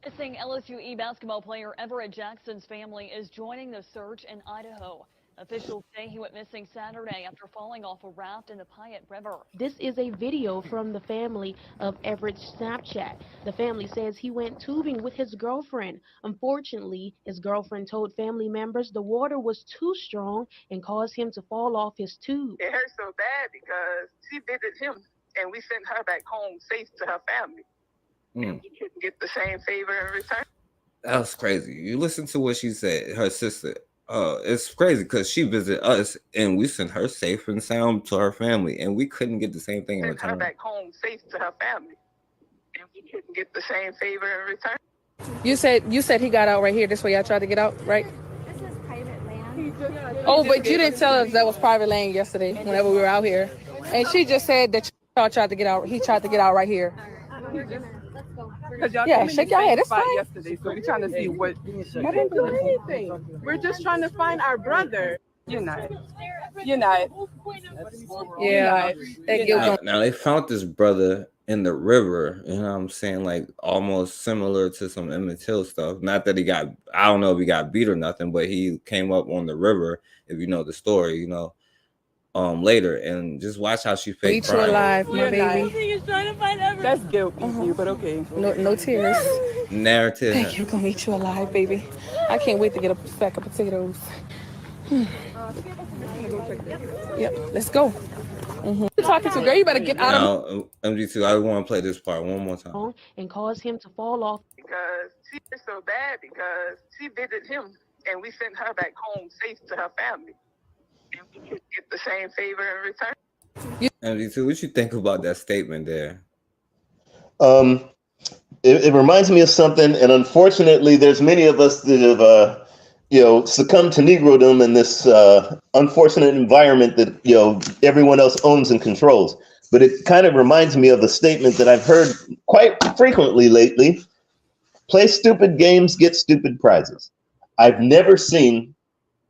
[SPEAKER 14] Missing LSU basketball player Everett Jackson's family is joining the search in Idaho. Officials say he went missing Saturday after falling off a raft in the Payette River.
[SPEAKER 15] This is a video from the family of Everett's Snapchat. The family says he went tubing with his girlfriend. Unfortunately, his girlfriend told family members the water was too strong and caused him to fall off his tube.
[SPEAKER 16] It hurt so bad because she visited him and we sent her back home safe to her family. And we couldn't get the same favor in return.
[SPEAKER 4] That was crazy. You listen to what she said, her sister. It's crazy because she visited us and we sent her safe and sound to her family, and we couldn't get the same thing in return.
[SPEAKER 16] Sent her back home safe to her family, and we couldn't get the same favor in return.
[SPEAKER 17] You said he got out right here. This way y'all tried to get out, right?
[SPEAKER 18] This is private land.
[SPEAKER 17] Oh, but you didn't tell us that was private land yesterday whenever we were out here. And she just said that y'all tried to get out. He tried to get out right here.
[SPEAKER 11] Yeah,
[SPEAKER 17] shake your head. It's fine.
[SPEAKER 11] Yesterday, so we're trying to see what. I didn't do anything. We're just trying to find our brother. You're not.
[SPEAKER 17] Yeah.
[SPEAKER 4] Now they found this brother in the river. You know what I'm saying? Like almost similar to some Emmett Till stuff. Not that I don't know if he got beat or nothing, but he came up on the river. If you know the story, later, and just watch how she faked
[SPEAKER 17] crying. Eat you alive, my baby.
[SPEAKER 11] That's guilt, you, but okay.
[SPEAKER 17] No tears.
[SPEAKER 4] Narrative.
[SPEAKER 17] Thank you. Gonna eat you alive, baby. I can't wait to get a sack of potatoes. Yep, let's go. You're talking to girl. You better get out of.
[SPEAKER 4] MD2, I want to play this part one more time.
[SPEAKER 15] And cause him to fall off.
[SPEAKER 16] Because she was so bad because she visited him and we sent her back home safe to her family. And we couldn't get the same favor in return.
[SPEAKER 4] MD2, what you think about that statement there?
[SPEAKER 12] it reminds me of something, and unfortunately, there's many of us that have, succumbed to Negrodom in this unfortunate environment that everyone else owns and controls. But it kind of reminds me of a statement that I've heard quite frequently lately: "Play stupid games, get stupid prizes." I've never seen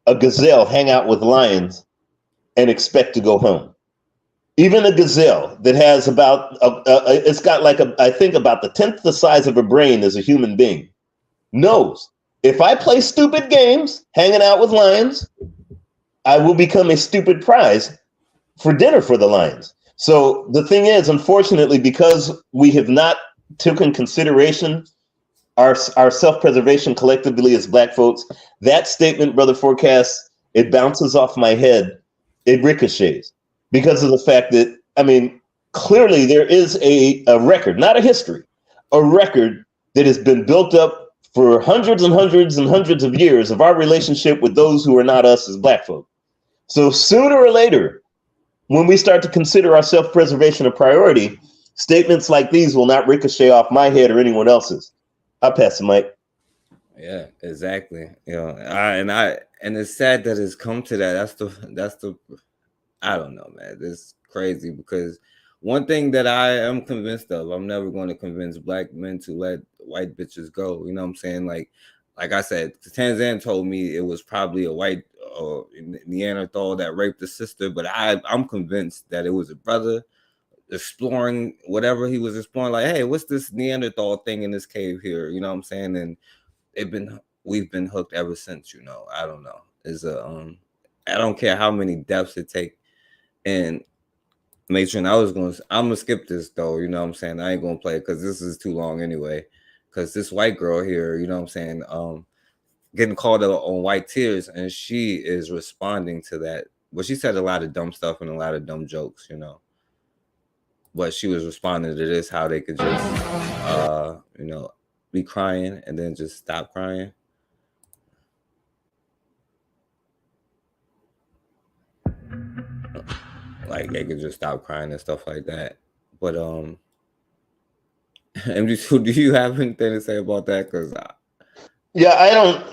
[SPEAKER 12] a gazelle hang out with lions and expect to go home. Even a gazelle that has it's got I think about the 10th the size of a brain as a human being, knows if I play stupid games, hanging out with lions, I will become a stupid prize for dinner for the lions. So the thing is, unfortunately, because we have not taken consideration our self-preservation collectively as Black folks, that statement, Brother Forecast, it bounces off my head. It ricochets because of the fact that, clearly there is a record, not a history, a record that has been built up for hundreds and hundreds and hundreds of years of our relationship with those who are not us as Black folk. So sooner or later, when we start to consider our self-preservation a priority, statements like these will not ricochet off my head or anyone else's. I'll pass the mic.
[SPEAKER 4] Yeah, exactly. And it's sad that it's come to that. That's the I don't know, man. It's crazy because one thing that I am convinced of, I'm never going to convince Black men to let white bitches go. You know what I'm saying? Like I said, Tanzan told me it was probably a white Neanderthal that raped the sister, but I'm convinced that it was a brother exploring whatever he was exploring. Like, hey, what's this Neanderthal thing in this cave here? You know what I'm saying? And we've been hooked ever since. I don't know. I don't care how many deaths it take. And Matron, I'm gonna skip this though. You know what I'm saying? I ain't gonna play it because this is too long anyway. Because this white girl here, you know what I'm saying, getting called out on white tears, and she is responding to that. But she said a lot of dumb stuff and a lot of dumb jokes, But she was responding to this, how they could just, be crying and then just stop crying. Like they could just stop crying and stuff like that. But MG2, do you have anything to say about that? Because
[SPEAKER 12] yeah, I don't.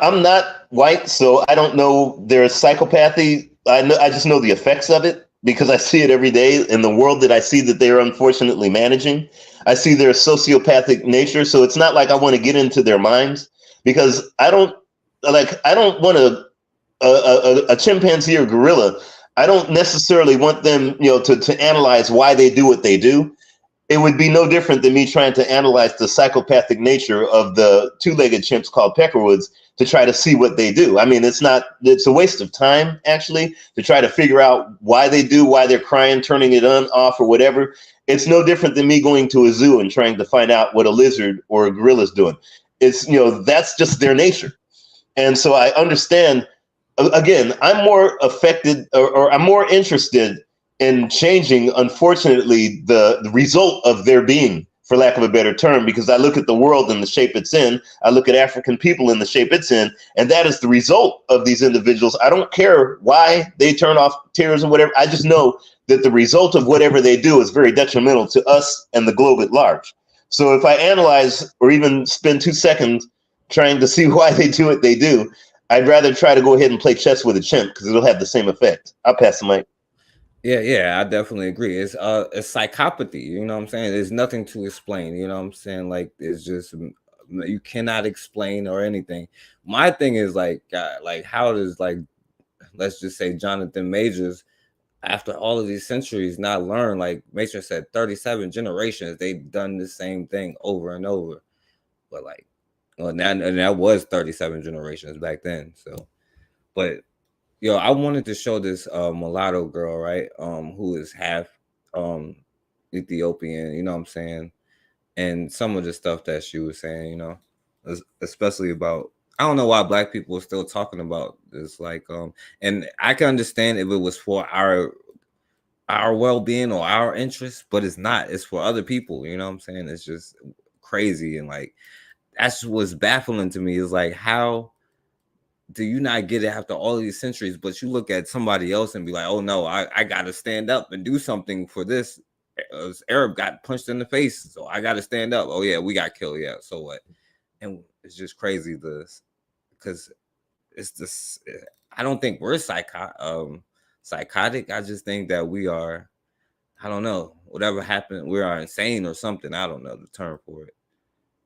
[SPEAKER 12] I'm not white, so I don't know their psychopathy. I just know the effects of it because I see it every day in the world that I see that they're unfortunately managing. I see their sociopathic nature, so it's not like I want to get into their minds because I don't want a chimpanzee or gorilla. I don't necessarily want them, to analyze why they do what they do. It would be no different than me trying to analyze the psychopathic nature of the two-legged chimps called peckerwoods to try to see what they do. It's a waste of time, actually, to try to figure out why they do, why they're crying, turning it on, off, or whatever. It's no different than me going to a zoo and trying to find out what a lizard or a gorilla is doing. It's, that's just their nature. And so I understand. Again, I'm more affected or I'm more interested in changing, unfortunately, the result of their being, for lack of a better term, because I look at the world in the shape it's in. I look at African people in the shape it's in, and that is the result of these individuals. I don't care why they turn off tears and whatever. I just know that the result of whatever they do is very detrimental to us and the globe at large. So if I analyze or even spend 2 seconds trying to see why they do what they do, I'd rather try to go ahead and play chess with a chimp because it'll have the same effect. I'll pass the mic.
[SPEAKER 4] Yeah, I definitely agree. It's psychopathy, you know what I'm saying? There's nothing to explain, you know what I'm saying? Like, it's just, you cannot explain or anything. My thing is how does, let's just say Jonathan Majors, after all of these centuries, not learn? Like Major said, 37 generations, they've done the same thing over and over. But that was 37 generations back then. So, but I wanted to show this mulatto girl, right? Who is half Ethiopian, you know what I'm saying? And some of the stuff that she was saying, especially about, I don't know why Black people are still talking about this, and I can understand if it was for our well-being or our interests, but it's not. It's for other people, you know what I'm saying? It's just crazy, and that's what's baffling to me is how do you not get it after all of these centuries, but you look at somebody else and be like, oh no, I gotta stand up and do something for this Arab got punched in the face, so I got to stand up. Oh yeah, we got killed. Yeah, so what? And it's just crazy because it's this. I don't think we're psychotic. I just think that we are. I don't know. Whatever happened, we are insane or something. I don't know the term for it,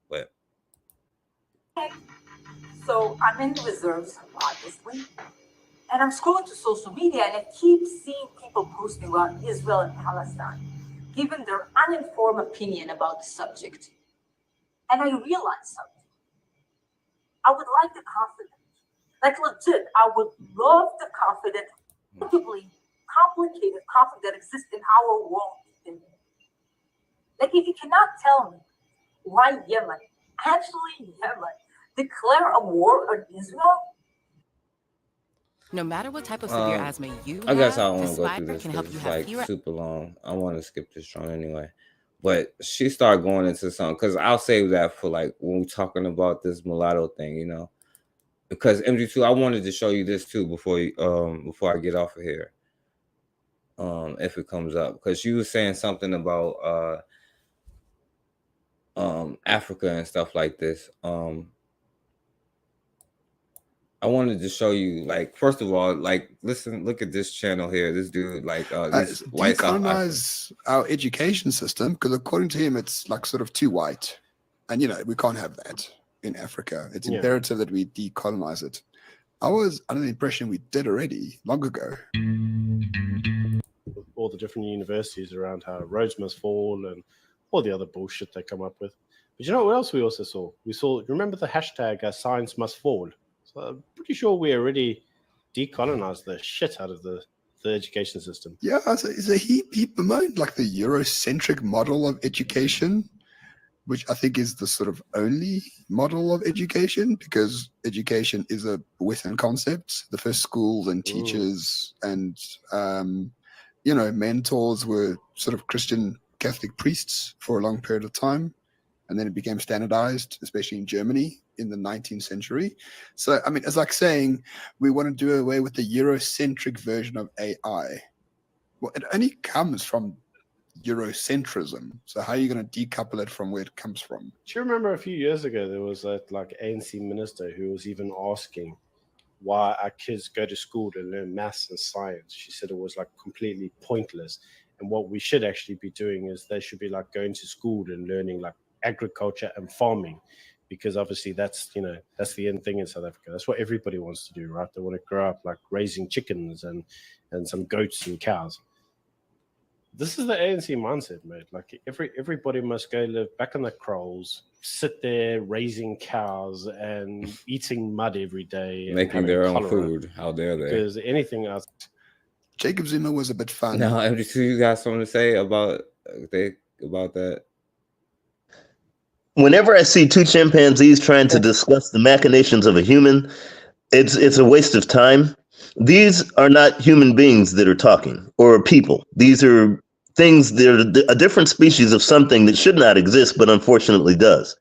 [SPEAKER 4] but.
[SPEAKER 19] So I'm in the reserves, obviously, and I'm scrolling to social media, and I keep seeing people posting about Israel and Palestine, giving their uninformed opinion about the subject. And I realized something. I would like the confidence, like legit, I would love the confidence, incredibly complicated conflict that exists in our world. Like, if you cannot tell me why Yemen, declare a war on Israel.
[SPEAKER 20] No matter what type of severe asthma you have,
[SPEAKER 4] I guess I don't want to go
[SPEAKER 20] Aspire
[SPEAKER 4] through this
[SPEAKER 20] can help
[SPEAKER 4] because
[SPEAKER 20] you
[SPEAKER 4] it's
[SPEAKER 20] have
[SPEAKER 4] like
[SPEAKER 20] fewer.
[SPEAKER 4] super long. I want to skip this one anyway. But she started going into something because I'll save that for like when we're talking about this mulatto thing, you know. Because MG2, I wanted to show you this too before I get off of here. If it comes up, because she was saying something about Africa and stuff like this. I wanted to show you, like, first of all, like, look at this channel here. This dude, like, this white South African.
[SPEAKER 21] Decolonize our education system, because according to him, it's like sort of too white, and you know we can't have that in Africa. It's imperative that we decolonize it. I was under the impression we did already long ago.
[SPEAKER 22] With all the different universities around how roads must fall and all the other bullshit they come up with. But you know what else we also saw? Remember the hashtag science must fall. So I'm pretty sure we already decolonized the shit out of the education system.
[SPEAKER 21] Yeah, so he bemoaned like the Eurocentric model of education, which I think is the sort of only model of education, because education is a Western concept. The first schools and teachers and mentors were sort of Christian Catholic priests for a long period of time. And then it became standardized, especially in Germany in the 19th century. So, I mean, it's like saying we want to do away with the Eurocentric version of AI. Well, it only comes from Eurocentrism. So how are you going to decouple it from where it comes from?
[SPEAKER 22] Do you remember a few years ago, there was a ANC minister who was even asking why our kids go to school to learn maths and science? She said it was like completely pointless. And what we should actually be doing is they should be like going to school and learning like agriculture and farming, because obviously that's the end thing in South Africa. That's what everybody wants to do, right? They want to grow up like raising chickens and some goats and cows. This is the ANC mindset, mate. Like everybody must go live back in the kraals, sit there raising cows and eating mud every day,
[SPEAKER 4] making their own food. How dare they?
[SPEAKER 22] Because anything else.
[SPEAKER 21] Jacob Zuma was a bit fun.
[SPEAKER 4] No, MG2, you got something to say about that?
[SPEAKER 12] Whenever I see two chimpanzees trying to discuss the machinations of a human, it's a waste of time. These are not human beings that are talking or people. These are things, they're a different species of something that should not exist, but unfortunately does.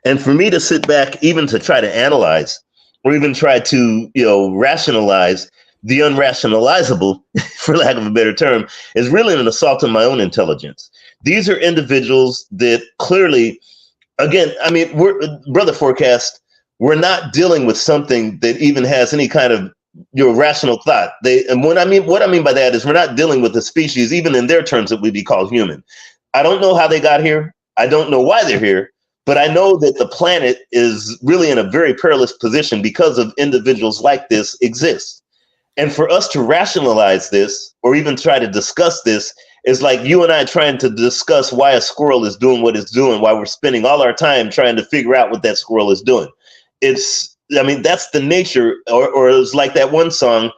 [SPEAKER 12] And for me to sit back, even to try to analyze or even try to, rationalize the unrationalizable, for lack of a better term, is really an assault on my own intelligence. These are individuals that clearly, again, I mean, Brother Forecast, we're not dealing with something that even has any kind of rational thought. What I mean by that is we're not dealing with a species, even in their terms, that would be called human. I don't know how they got here. I don't know why they're here, but I know that the planet is really in a very perilous position because of individuals like this exist. And for us to rationalize this or even try to discuss this is like you and I trying to discuss why a squirrel is doing what it's doing, why we're spending all our time trying to figure out what that squirrel is doing. That's the nature, or it's like that one song,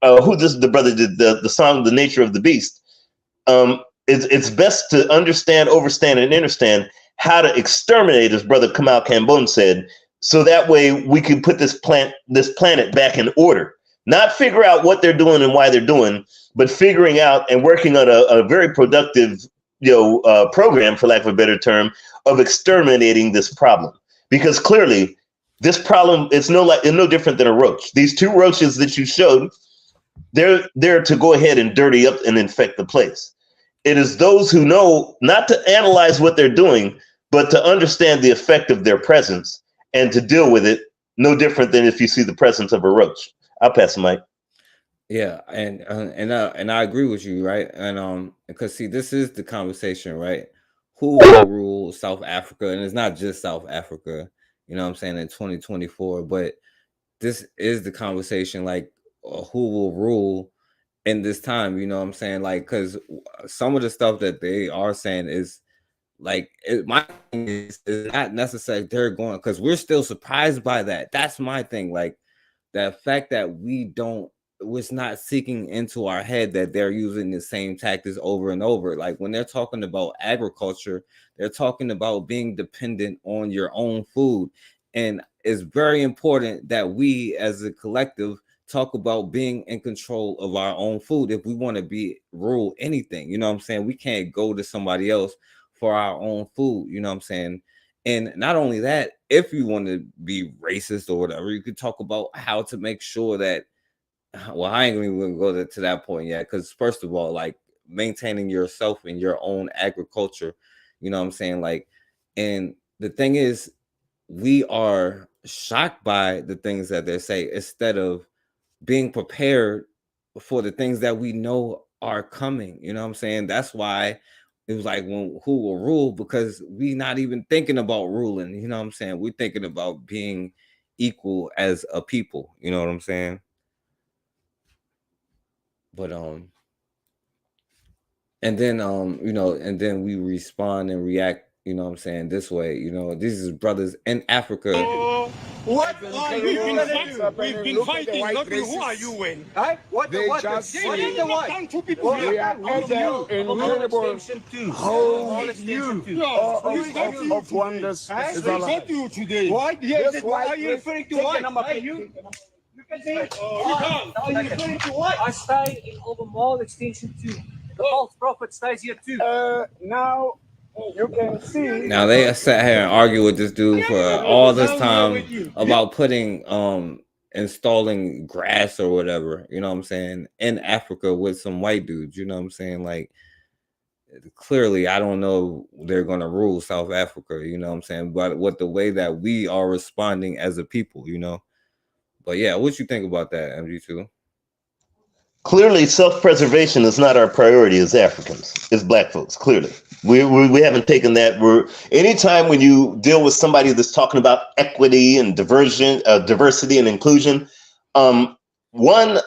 [SPEAKER 12] the brother did the song, The Nature of the Beast. It's best to understand, overstand, and understand how to exterminate, as Brother Kamal Kambon said, so that way we can put this planet back in order. Not figure out what they're doing and why they're doing, but figuring out and working on a very productive, program, for lack of a better term, of exterminating this problem. Because clearly, this problem is no different than a roach. These two roaches that you showed, they're there to go ahead and dirty up and infect the place. it is those who know not to analyze what they're doing, but to understand the effect of their presence and to deal with it, no different than if you see the presence of a roach. I'll pass the mic.
[SPEAKER 4] Yeah, and I agree with you, right? And because see, this is the conversation, right? Who will rule South Africa? And it's not just South Africa, you know what I'm saying, in 2024, but this is the conversation, like who will rule in this time, you know what I'm saying? Like, because some of the stuff that they are saying is like, my thing is not necessarily they're going, because we're still surprised by that. That's my thing. Like, the fact that was not seeking into our head that they're using the same tactics over and over. Like, when they're talking about agriculture, they're talking about being dependent on your own food. And it's very important that we as a collective talk about being in control of our own food if we want to rule anything. You know what I'm saying? We can't go to somebody else for our own food. You know what I'm saying? And not only that, if you want to be racist or whatever, you could talk about how to make sure that, well, I ain't even gonna go to that point yet, because first of all, like maintaining yourself in your own agriculture, you know what I'm saying? Like, and the thing is, we are shocked by the things that they say instead of being prepared for the things that we know are coming. You know what I'm saying? That's why it was like, who will rule? Because we not even thinking about ruling. You know what I'm saying? We're thinking about being equal as a people. You know what I'm saying? But and then you know, and then we respond and react, you know what I'm saying, this way. You know, these is brothers in Africa.
[SPEAKER 1] What are you gonna do? We've been fighting, not who are you when? Right? What the what? What is the what? Two people
[SPEAKER 7] We are incredible how you of wonders is alive.
[SPEAKER 1] You today. Why? Yes, why are you referring to what? You can say it. Are you referring to what?
[SPEAKER 2] I stay in Albemarle Extension 2. The false prophet stays here too.
[SPEAKER 7] Now you can see.
[SPEAKER 4] Now they sat here and argue with this dude for all this time about putting installing grass or whatever, you know what I'm saying, in Africa with some white dudes, you know what I'm saying? Like, clearly I don't know they're gonna rule South Africa, you know what I'm saying, but with the way that we are responding as a people, you know. But yeah, what you think about that, MG2?
[SPEAKER 12] Clearly, self-preservation is not our priority as Africans, as Black folks. Clearly, we haven't taken that. Anytime when you deal with somebody that's talking about equity and diversity and inclusion, one,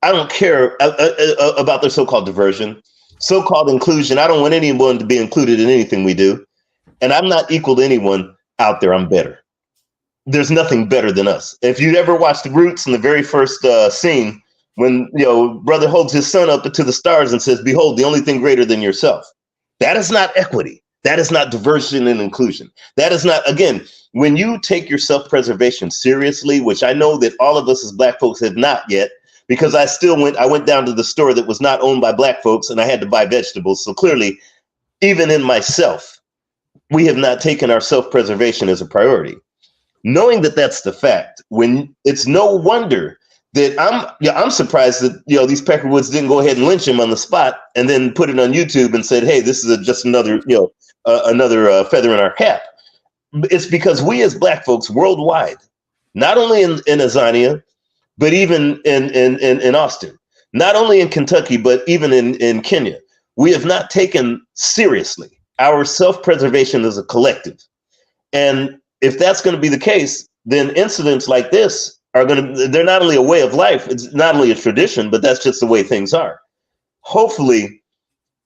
[SPEAKER 12] I don't care about their so-called diversion, so-called inclusion. I don't want anyone to be included in anything we do, and I'm not equal to anyone out there. I'm better. There's nothing better than us. If you ever watched The Roots in the very first scene, when, you know, brother holds his son up to the stars and says, "Behold, the only thing greater than yourself." That is not equity. That is not diversity and inclusion. That is not, again, when you take your self-preservation seriously, which I know that all of us as Black folks have not yet, because I went down to the store that was not owned by Black folks and I had to buy vegetables. So clearly, even in myself, we have not taken our self-preservation as a priority. Knowing that that's the fact, when it's no wonder that I'm surprised that, you know, these Peckerwoods didn't go ahead and lynch him on the spot and then put it on YouTube and said, "Hey, this is just another, you know, another feather in our cap." It's because we as Black folks worldwide, not only in Azania, but even in Austin, not only in Kentucky, but even in Kenya, we have not taken seriously our self-preservation as a collective. And if that's going to be the case, then incidents like this they're not only a way of life, it's not only a tradition, but that's just the way things are. Hopefully,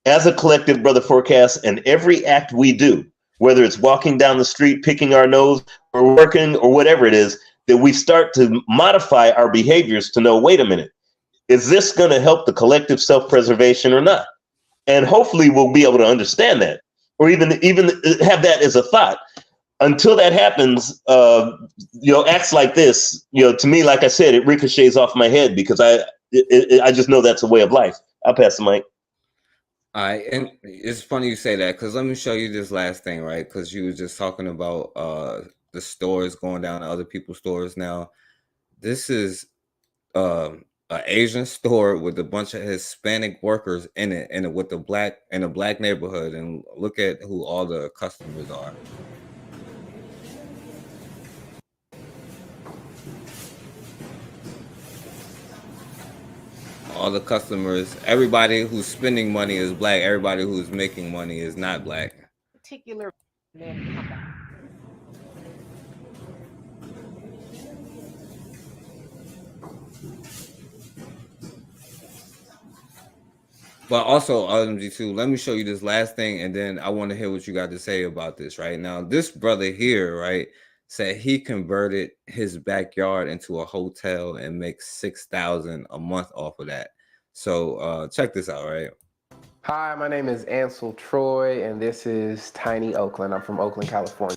[SPEAKER 12] as a collective, Brother Forecast, and every act we do, whether it's walking down the street, picking our nose, or working, or whatever it is, that we start to modify our behaviors to know, wait a minute, is this going to help the collective self-preservation or not? And hopefully we'll be able to understand that, or even have that as a thought. Until that happens, you know, acts like this, you know, to me, like I said, it ricochets off my head because I just know that's a way of life. I'll pass the mic.
[SPEAKER 4] All right, and it's funny you say that, because let me show you this last thing, right? Because you were just talking about the stores going down to other people's stores. Now, this is a an Asian store with a bunch of Hispanic workers in it, and with a black neighborhood, and look at who all the customers are. All the customers, everybody who's spending money is black. Everybody who's making money is not black.
[SPEAKER 3] Particular men come back.
[SPEAKER 4] But also, RMG2, let me show you this last thing, and then I want to hear what you got to say about this right now. This brother here, right, said he converted his backyard into a hotel and makes $6,000 a month off of that. So check this out, right?
[SPEAKER 8] Hi, my name is Ansel Troy, and this is Tiny Oakland. I'm from Oakland, California.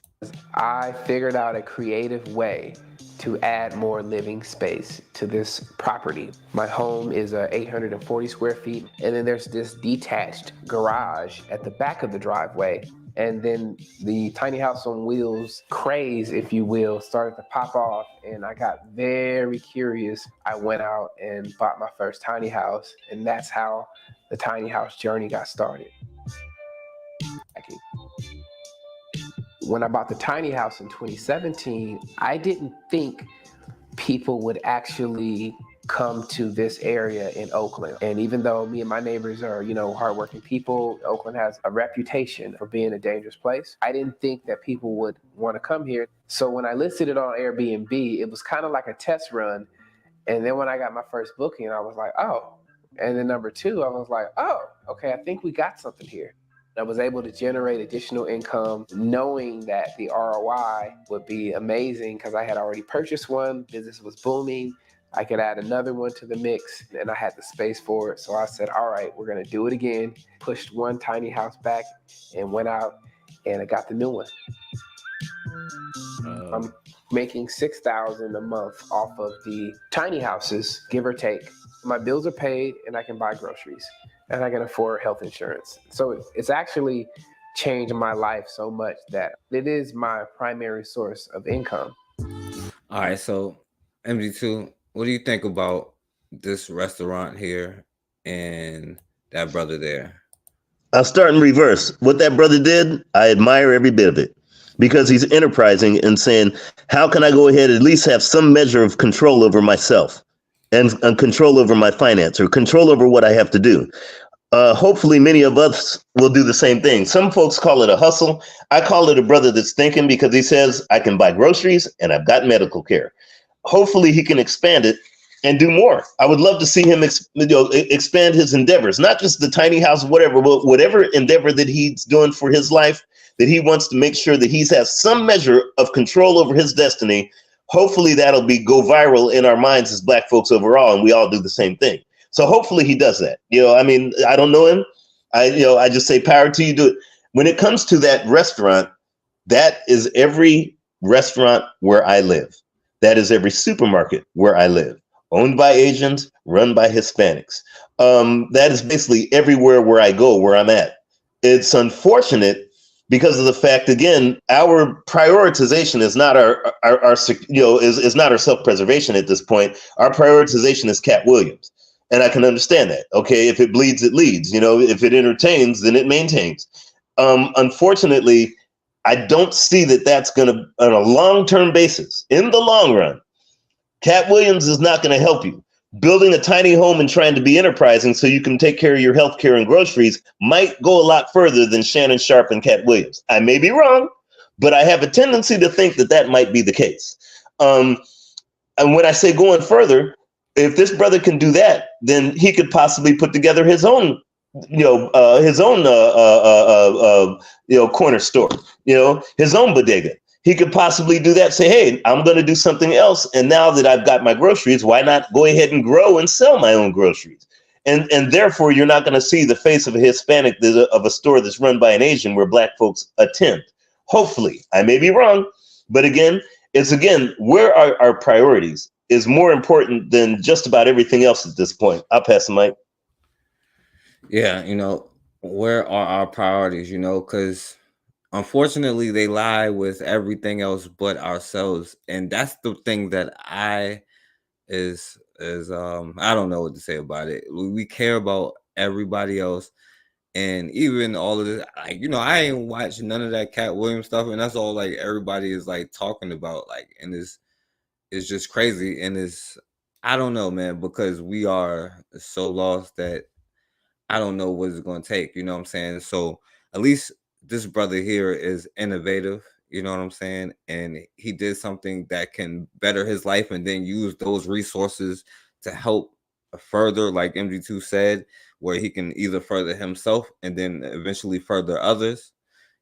[SPEAKER 8] I figured out a creative way to add more living space to this property. My home is 840 square feet, and then there's this detached garage at the back of the driveway. And then the tiny house on wheels craze, if you will, started to pop off, and I got very curious. I went out and bought my first tiny house, and that's how the tiny house journey got started. When I bought the tiny house in 2017, I didn't think people would actually come to this area in Oakland. And even though me and my neighbors are, hardworking people, Oakland has a reputation for being a dangerous place. I didn't think that people would want to come here. So when I listed it on Airbnb, it was kind of like a test run. And then when I got my first booking, I was like, oh. And then number two, I was like, oh, okay, I think we got something here. I was able to generate additional income knowing that the ROI would be amazing because I had already purchased one, business was booming. I could add another one to the mix, and I had the space for it. So I said, all right, we're gonna do it again. Pushed one tiny house back and went out, and I got the new one. I'm making $6,000 a month off of the tiny houses, give or take. My bills are paid, and I can buy groceries, and I can afford health insurance. So it's actually changed my life so much that it is my primary source of income.
[SPEAKER 4] All right, so MG2, what do you think about this restaurant here and that brother there?
[SPEAKER 12] I'll start in reverse. What that brother did, I admire every bit of it because he's enterprising and saying, how can I go ahead and at least have some measure of control over myself and control over my finance or control over what I have to do? Hopefully many of us will do the same thing. Some folks call it a hustle. I call it a brother that's thinking because he says, I can buy groceries and I've got medical care. Hopefully he can expand it and do more. I would love to see him expand his endeavors, not just the tiny house, whatever, but whatever endeavor that he's doing for his life, that he wants to make sure that he has some measure of control over his destiny. Hopefully that'll go viral in our minds as Black folks overall, and we all do the same thing. So hopefully he does that. I don't know him. I just say power to you. Do it. When it comes to that restaurant, that is every restaurant where I live. That is every supermarket where I live, owned by Asians, run by Hispanics. That is basically everywhere where I go, where I'm at. It's unfortunate because of the fact, again, our prioritization is not is not our self-preservation at this point. Our prioritization is Cat Williams. And I can understand that. Okay, if it bleeds, it leads. If it entertains, then it maintains. Unfortunately, I don't see that that's going to, on a long-term basis, in the long run, Cat Williams is not going to help you. Building a tiny home and trying to be enterprising so you can take care of your health care and groceries might go a lot further than Shannon Sharpe and Cat Williams. I may be wrong, but I have a tendency to think that that might be the case. And when I say going further, if this brother can do that, then he could possibly put together his own corner store, his own bodega. He could possibly do that, say, hey, I'm going to do something else. And now that I've got my groceries, why not go ahead and grow and sell my own groceries? And therefore, you're not going to see the face of a Hispanic of a store that's run by an Asian where Black folks attend. Hopefully, I may be wrong. But again, where are our priorities is more important than just about everything else at this point. I'll pass the mic.
[SPEAKER 4] Yeah, where are our priorities, because unfortunately they lie with everything else but ourselves. And that's the thing that I is I don't know what to say about it. We care about everybody else, and even all of this, like, you know, I ain't watched none of that Cat Williams stuff, and that's all like everybody is like talking about, like, and it's just crazy, and it's, I don't know, man, because we are so lost that I don't know what it's going to take, you know what I'm saying? So at least this brother here is innovative, you know what I'm saying? And he did something that can better his life and then use those resources to help further, like MG2 said, where he can either further himself and then eventually further others.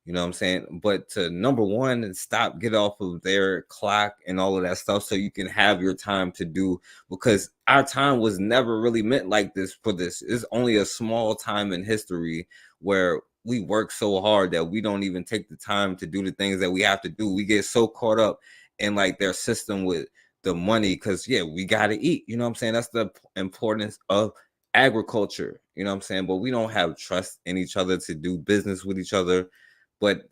[SPEAKER 4] You know what I'm saying? But to number one, and stop, get off of their clock and all of that stuff so you can have your time to do, because our time was never really meant like this for this. It's only a small time in history where we work so hard that we don't even take the time to do the things that we have to do. We get so caught up in like their system with the money because, yeah, we got to eat. You know what I'm saying? That's the importance of agriculture. You know what I'm saying? But we don't have trust in each other to do business with each other. But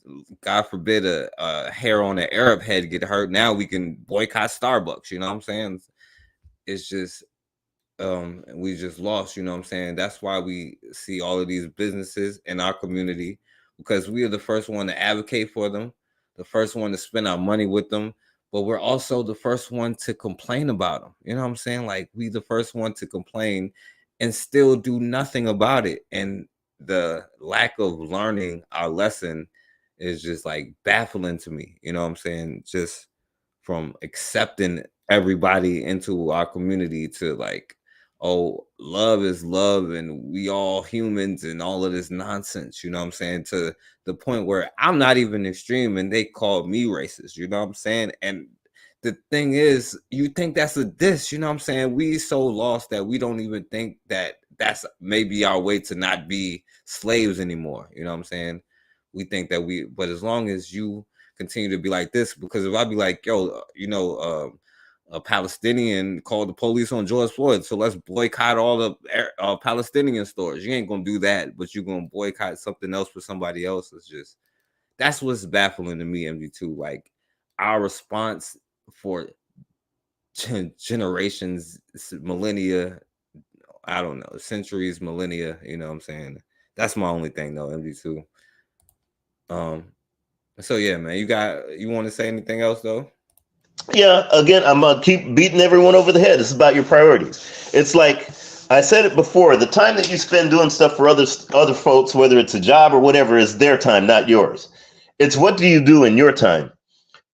[SPEAKER 4] God forbid a hair on an Arab head get hurt. Now we can boycott Starbucks. You know what I'm saying? It's just, we just lost. You know what I'm saying? That's why we see all of these businesses in our community, because we are the first one to advocate for them, the first one to spend our money with them. But we're also the first one to complain about them. You know what I'm saying? Like, we the first one to complain and still do nothing about it. And the lack of learning our lesson is just like baffling to me. You know what I'm saying? Just from accepting everybody into our community to like, oh, love is love and we all humans and all of this nonsense, you know what I'm saying? To the point where I'm not even extreme and they call me racist, you know what I'm saying? And the thing is, you think that's a diss, you know what I'm saying? We so lost that we don't even think that that's maybe our way to not be slaves anymore, you know what I'm saying? We think that but as long as you continue to be like this, because if I be like, yo, you know, a Palestinian called the police on George Floyd, so let's boycott all the Palestinian stores. You ain't gonna do that, but you're gonna boycott something else for somebody else. It's just, that's what's baffling to me, MG2. Like, our response for generations, millennia, I don't know, centuries, millennia, you know what I'm saying? That's my only thing though, MG2. So yeah, man, you want to say anything else though?
[SPEAKER 12] Yeah, again, I'm gonna keep beating everyone over the head. It's about your priorities. It's like I said it before, the time that you spend doing stuff for other folks, whether it's a job or whatever, is their time, not yours. It's what do you do in your time?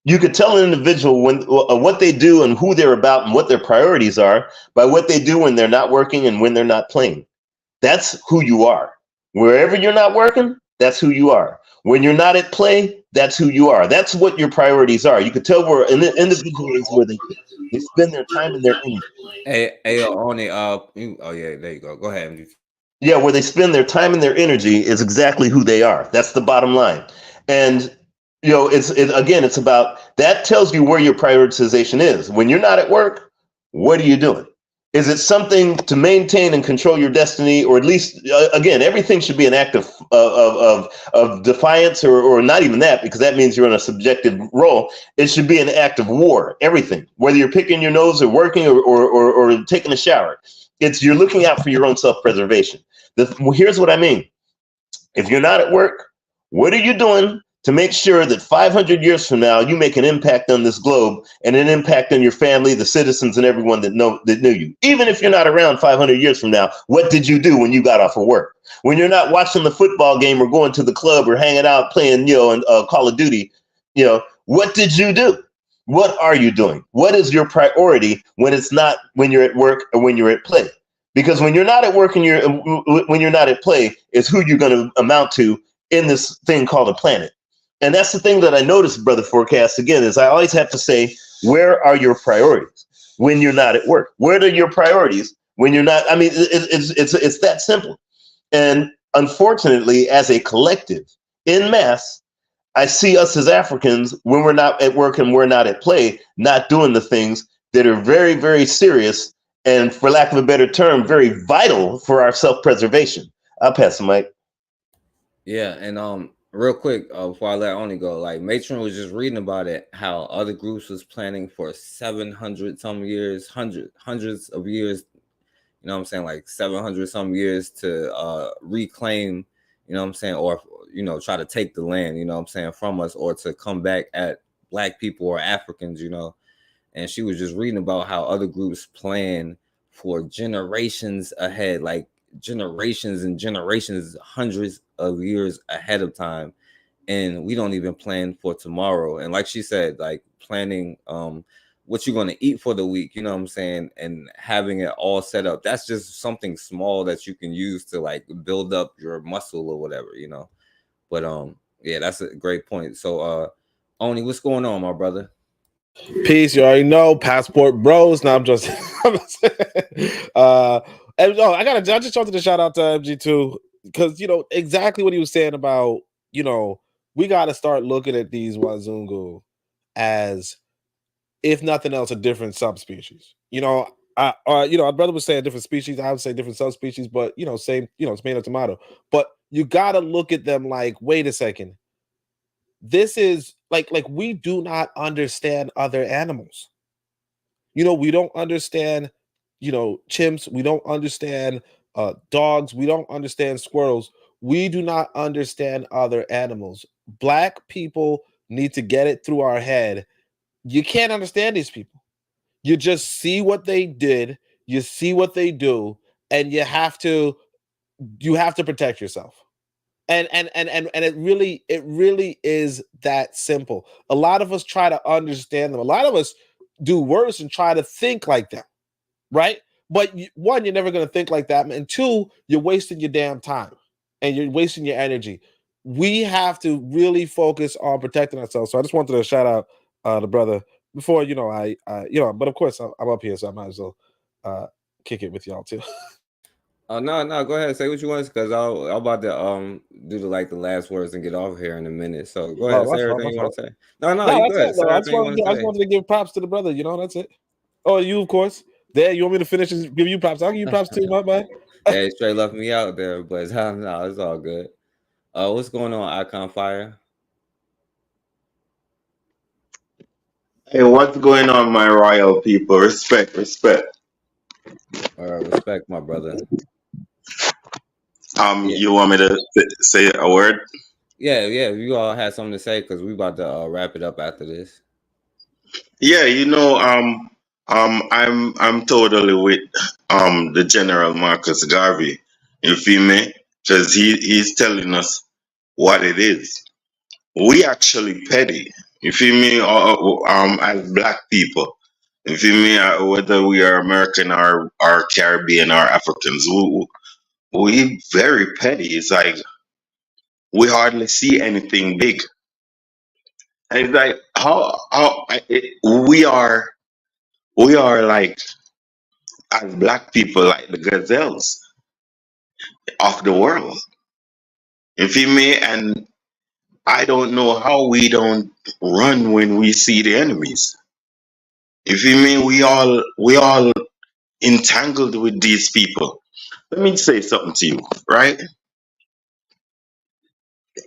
[SPEAKER 12] You could tell an individual what they do and who they're about and what their priorities are by what they do when they're not working and when they're not playing. That's who you are. Wherever you're not working, that's who you are. When you're not at play, that's who you are. That's what your priorities are. You could tell where individuals where they spend their time and their energy.
[SPEAKER 4] On it. Oh yeah, there you go. Go ahead.
[SPEAKER 12] Yeah, where they spend their time and their energy is exactly who they are. That's the bottom line. And you know, it's about, that tells you where your prioritization is. When you're not at work, what are you doing? Is it something to maintain and control your destiny, or at least, again, everything should be an act of defiance, or not even that, because that means you're in a subjective role. It should be an act of war. Everything, whether you're picking your nose or working or taking a shower, you're looking out for your own self-preservation. Here's what I mean. If you're not at work, what are you doing to make sure that 500 years from now, you make an impact on this globe and an impact on your family, the citizens, and everyone that knew you? Even if you're not around 500 years from now, what did you do when you got off of work? When you're not watching the football game or going to the club or hanging out playing, and Call of Duty, what did you do? What are you doing? What is your priority when you're at work or when you're at play? Because when you're not at work and when you're not at play is who you're going to amount to in this thing called a planet. And that's the thing that I noticed, Brother Forecast, again, is I always have to say, where are your priorities when you're not at work? Where are your priorities when you're not? I mean, it's that simple. And unfortunately, as a collective, in mass, I see us as Africans, when we're not at work and we're not at play, not doing the things that are very, very serious and, for lack of a better term, very vital for our self-preservation. I'll pass the mic.
[SPEAKER 4] Yeah, and real quick, before I let Oni go, like Matron was just reading about it, how other groups was planning for 700 some years, hundreds of years, you know what I'm saying, like 700 some years to reclaim, you know what I'm saying, or, you know, try to take the land, you know what I'm saying, from us, or to come back at Black people or Africans, you know. And she was just reading about how other groups plan for generations ahead, like generations and generations, hundreds of years ahead of time. And we don't even plan for tomorrow. And like she said, like planning what you're going to eat for the week, you know what I'm saying, and having it all set up. That's just something small that you can use to like build up your muscle or whatever, you know. But yeah, that's a great point. So Oni, what's going on, my brother?
[SPEAKER 5] Peace, you already know. Passport bros. Now I'm just I just wanted to shout out to MG2, because you know exactly what he was saying about, you know, we got to start looking at these Wazungu as, if nothing else, a different subspecies. You know, our brother was saying different species. I would say different subspecies, but you know, same, you know, tomato, tomato. But you got to look at them like, wait a second. This is like we do not understand other animals. You know, we don't understand, you know, chimps. We don't understand dogs. We don't understand squirrels. We do not understand other animals. Black people need to get it through our head. You can't understand these people. You just see what they did. You see what they do, and you have to protect yourself. And it really is that simple. A lot of us try to understand them. A lot of us do worse and try to think like them, right? But one, you're never going to think like that, and two, you're wasting your damn time and you're wasting your energy. We have to really focus on protecting ourselves. So I just wanted to shout out the brother before, you know, I but of course I'm up here, so I might as well kick it with y'all too.
[SPEAKER 4] No, go ahead, say what you want, because I'm about to do the last words and get off here in a minute. So go ahead, say everything you want to say. No, you go ahead.
[SPEAKER 5] I just wanted to give props to the brother. You know, that's it. Oh, you of course. There, you want me to finish and give you props? I'll give you props too, my man.
[SPEAKER 4] Hey, straight left me out there, but no, it's all good. What's going on, Icon Fire?
[SPEAKER 6] Hey, what's going on, my royal people? Respect.
[SPEAKER 4] All right, respect, my brother.
[SPEAKER 6] You want me to say a word?
[SPEAKER 4] Yeah. You all had something to say, because we about to wrap it up after this.
[SPEAKER 6] Yeah, you know, I'm totally with the General Marcus Garvey. You feel me? Because he's telling us what it is. We actually petty. You feel me? As Black people. You feel me? Whether we are American or Caribbean or Africans, we very petty. It's like we hardly see anything big. And it's like we are like, as Black people, like the gazelles of the world. You feel me? And I don't know how we don't run when we see the enemies. You feel me? We all entangled with these people. Let me say something to you, right?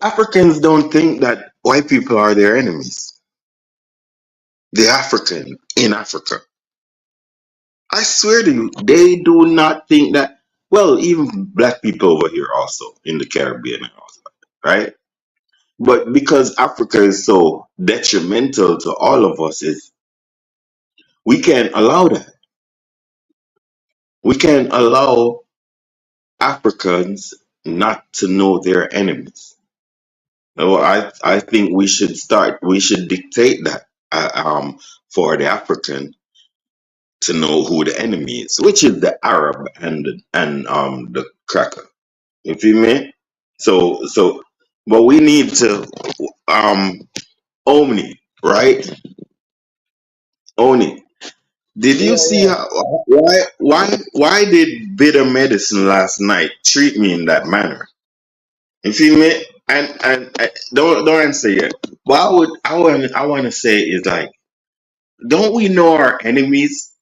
[SPEAKER 6] Africans don't think that white people are their enemies. The African in Africa. I swear to you, they do not think that. Well, even Black people over here also in the Caribbean, also, right? But because Africa is so detrimental to all of us, we can't allow that. We can't allow Africans not to know their enemies. So I think we should dictate that for the African to know who the enemy is, which is the Arab and the cracker. You feel me? So but we need to Omni, right? Omni. Did you see why did bitter medicine last night treat me in that manner? You feel me? And don't answer yet. What I want to say is, like, don't we know our enemies?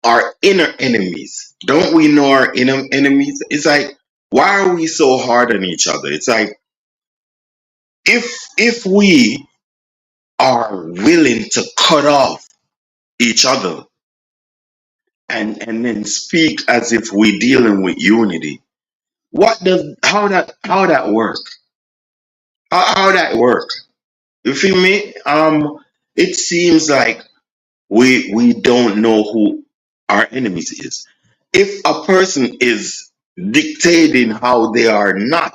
[SPEAKER 6] Our inner enemies. Don't we know our inner enemies? It's like, why are we so hard on each other? It's like, if we are willing to cut off each other and then speak as if we're dealing with unity, how that work? How that work? You feel me? It seems like we don't know who our enemies is. If a person is dictating how they are not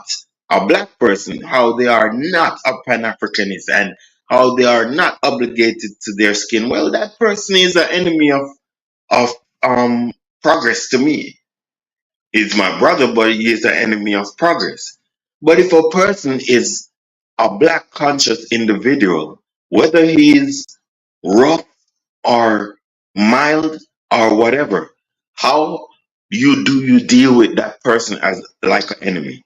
[SPEAKER 6] a black person, how they are not a Pan-Africanist, and how they are not obligated to their skin, well, that person is an enemy of progress to me. He's my brother, but he is an enemy of progress. But if a person is a black conscious individual, whether he's rough or mild or whatever, how do you deal with that person as like an enemy?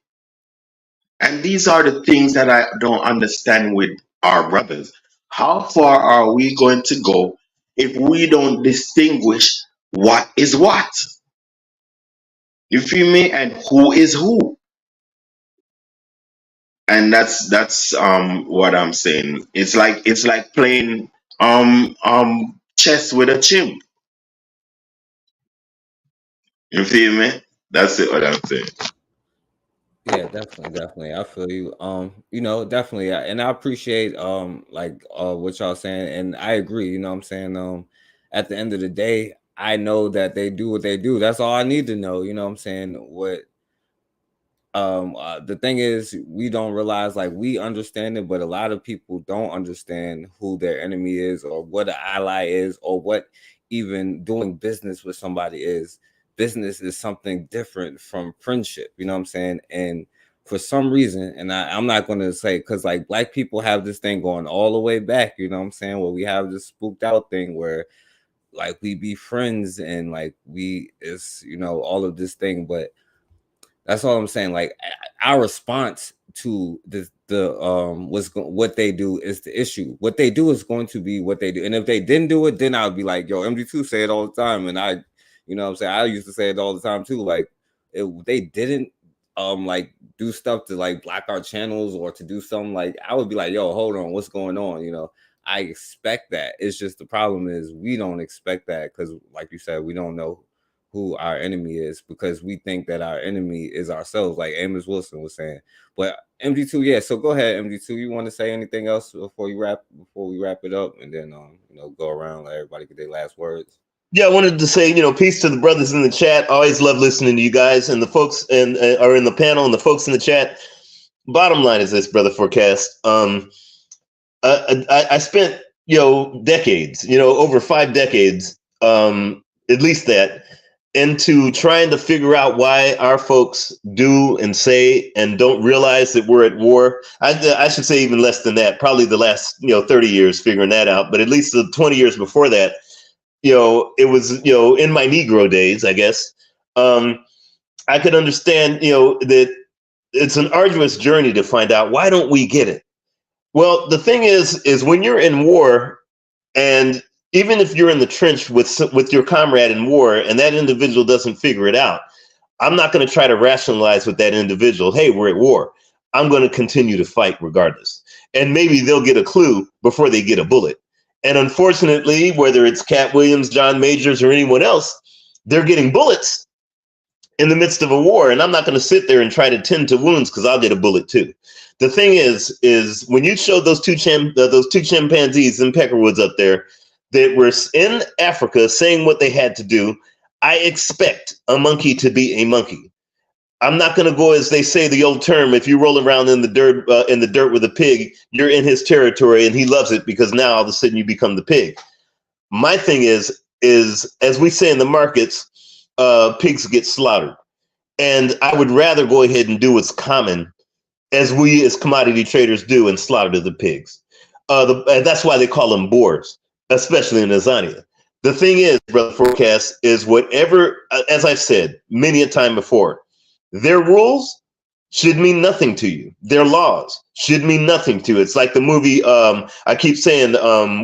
[SPEAKER 6] And these are the things that I don't understand with our brothers. How far are we going to go if we don't distinguish what is what? You feel me? And who is who? And that's what I'm saying. It's like playing chess with a chimp. You feel me? That's it. What I'm saying.
[SPEAKER 4] Yeah, definitely. I feel you. You know, definitely, and I appreciate what y'all saying, and I agree. You know what I'm saying? At the end of the day, I know that they do what they do. That's all I need to know. You know what I'm saying? What the thing is, we don't realize, like, we understand it, but a lot of people don't understand who their enemy is, or what an ally is, or what even doing business with somebody is. Business is something different from friendship, you know what I'm saying? And for some reason, and I'm not going to say, because like black people have this thing going all the way back, you know what I'm saying? Where we have this spooked out thing where like we be friends and like it's, you know, all of this thing. But that's all I'm saying. Like our response to what they do is the issue. What they do is going to be what they do. And if they didn't do it, then I would be like, yo, MD2 say it all the time. And you know what I'm saying? I used to say it all the time too. Like if they didn't like do stuff to like block our channels or to do something, like I would be like, yo, hold on, what's going on? You know, I expect that. It's just the problem is we don't expect that because like you said, we don't know who our enemy is because we think that our enemy is ourselves, like Amos Wilson was saying. But MD2, yeah. So go ahead, MD2. You want to say anything else before we wrap it up, and then you know, go around, let everybody get their last words.
[SPEAKER 12] Yeah, I wanted to say, you know, peace to the brothers in the chat. Always love listening to you guys and the folks and are in the panel and the folks in the chat. Bottom line is this, Brother Forecast. I spent, you know, decades, you know, over 5 decades, at least that, into trying to figure out why our folks do and say and don't realize that we're at war. I should say even less than that, probably the last, you know, 30 years figuring that out, but at least the 20 years before that, you know, it was, you know, in my Negro days, I guess, I could understand, you know, that it's an arduous journey to find out why don't we get it? Well, the thing is when you're in war, and even if you're in the trench with your comrade in war and that individual doesn't figure it out, I'm not going to try to rationalize with that individual, hey, we're at war. I'm going to continue to fight regardless. And maybe they'll get a clue before they get a bullet. And unfortunately, whether it's Cat Williams, John Majors, or anyone else, they're getting bullets in the midst of a war. And I'm not going to sit there and try to tend to wounds because I'll get a bullet too. The thing is when you showed those two chimpanzees in Peckerwoods up there that were in Africa saying what they had to do, I expect a monkey to be a monkey. I'm not going to go, as they say, the old term, if you roll around in the dirt with a pig, you're in his territory and he loves it because now all of a sudden you become the pig. My thing is as we say in the markets, pigs get slaughtered. And I would rather go ahead and do what's common as we as commodity traders do and slaughter the pigs. And that's why they call them boars, especially in Azania. The thing is, Brother Forecast, is whatever, as I've said many a time before, their rules should mean nothing to you. Their laws should mean nothing to you. It's like the movie, I keep saying,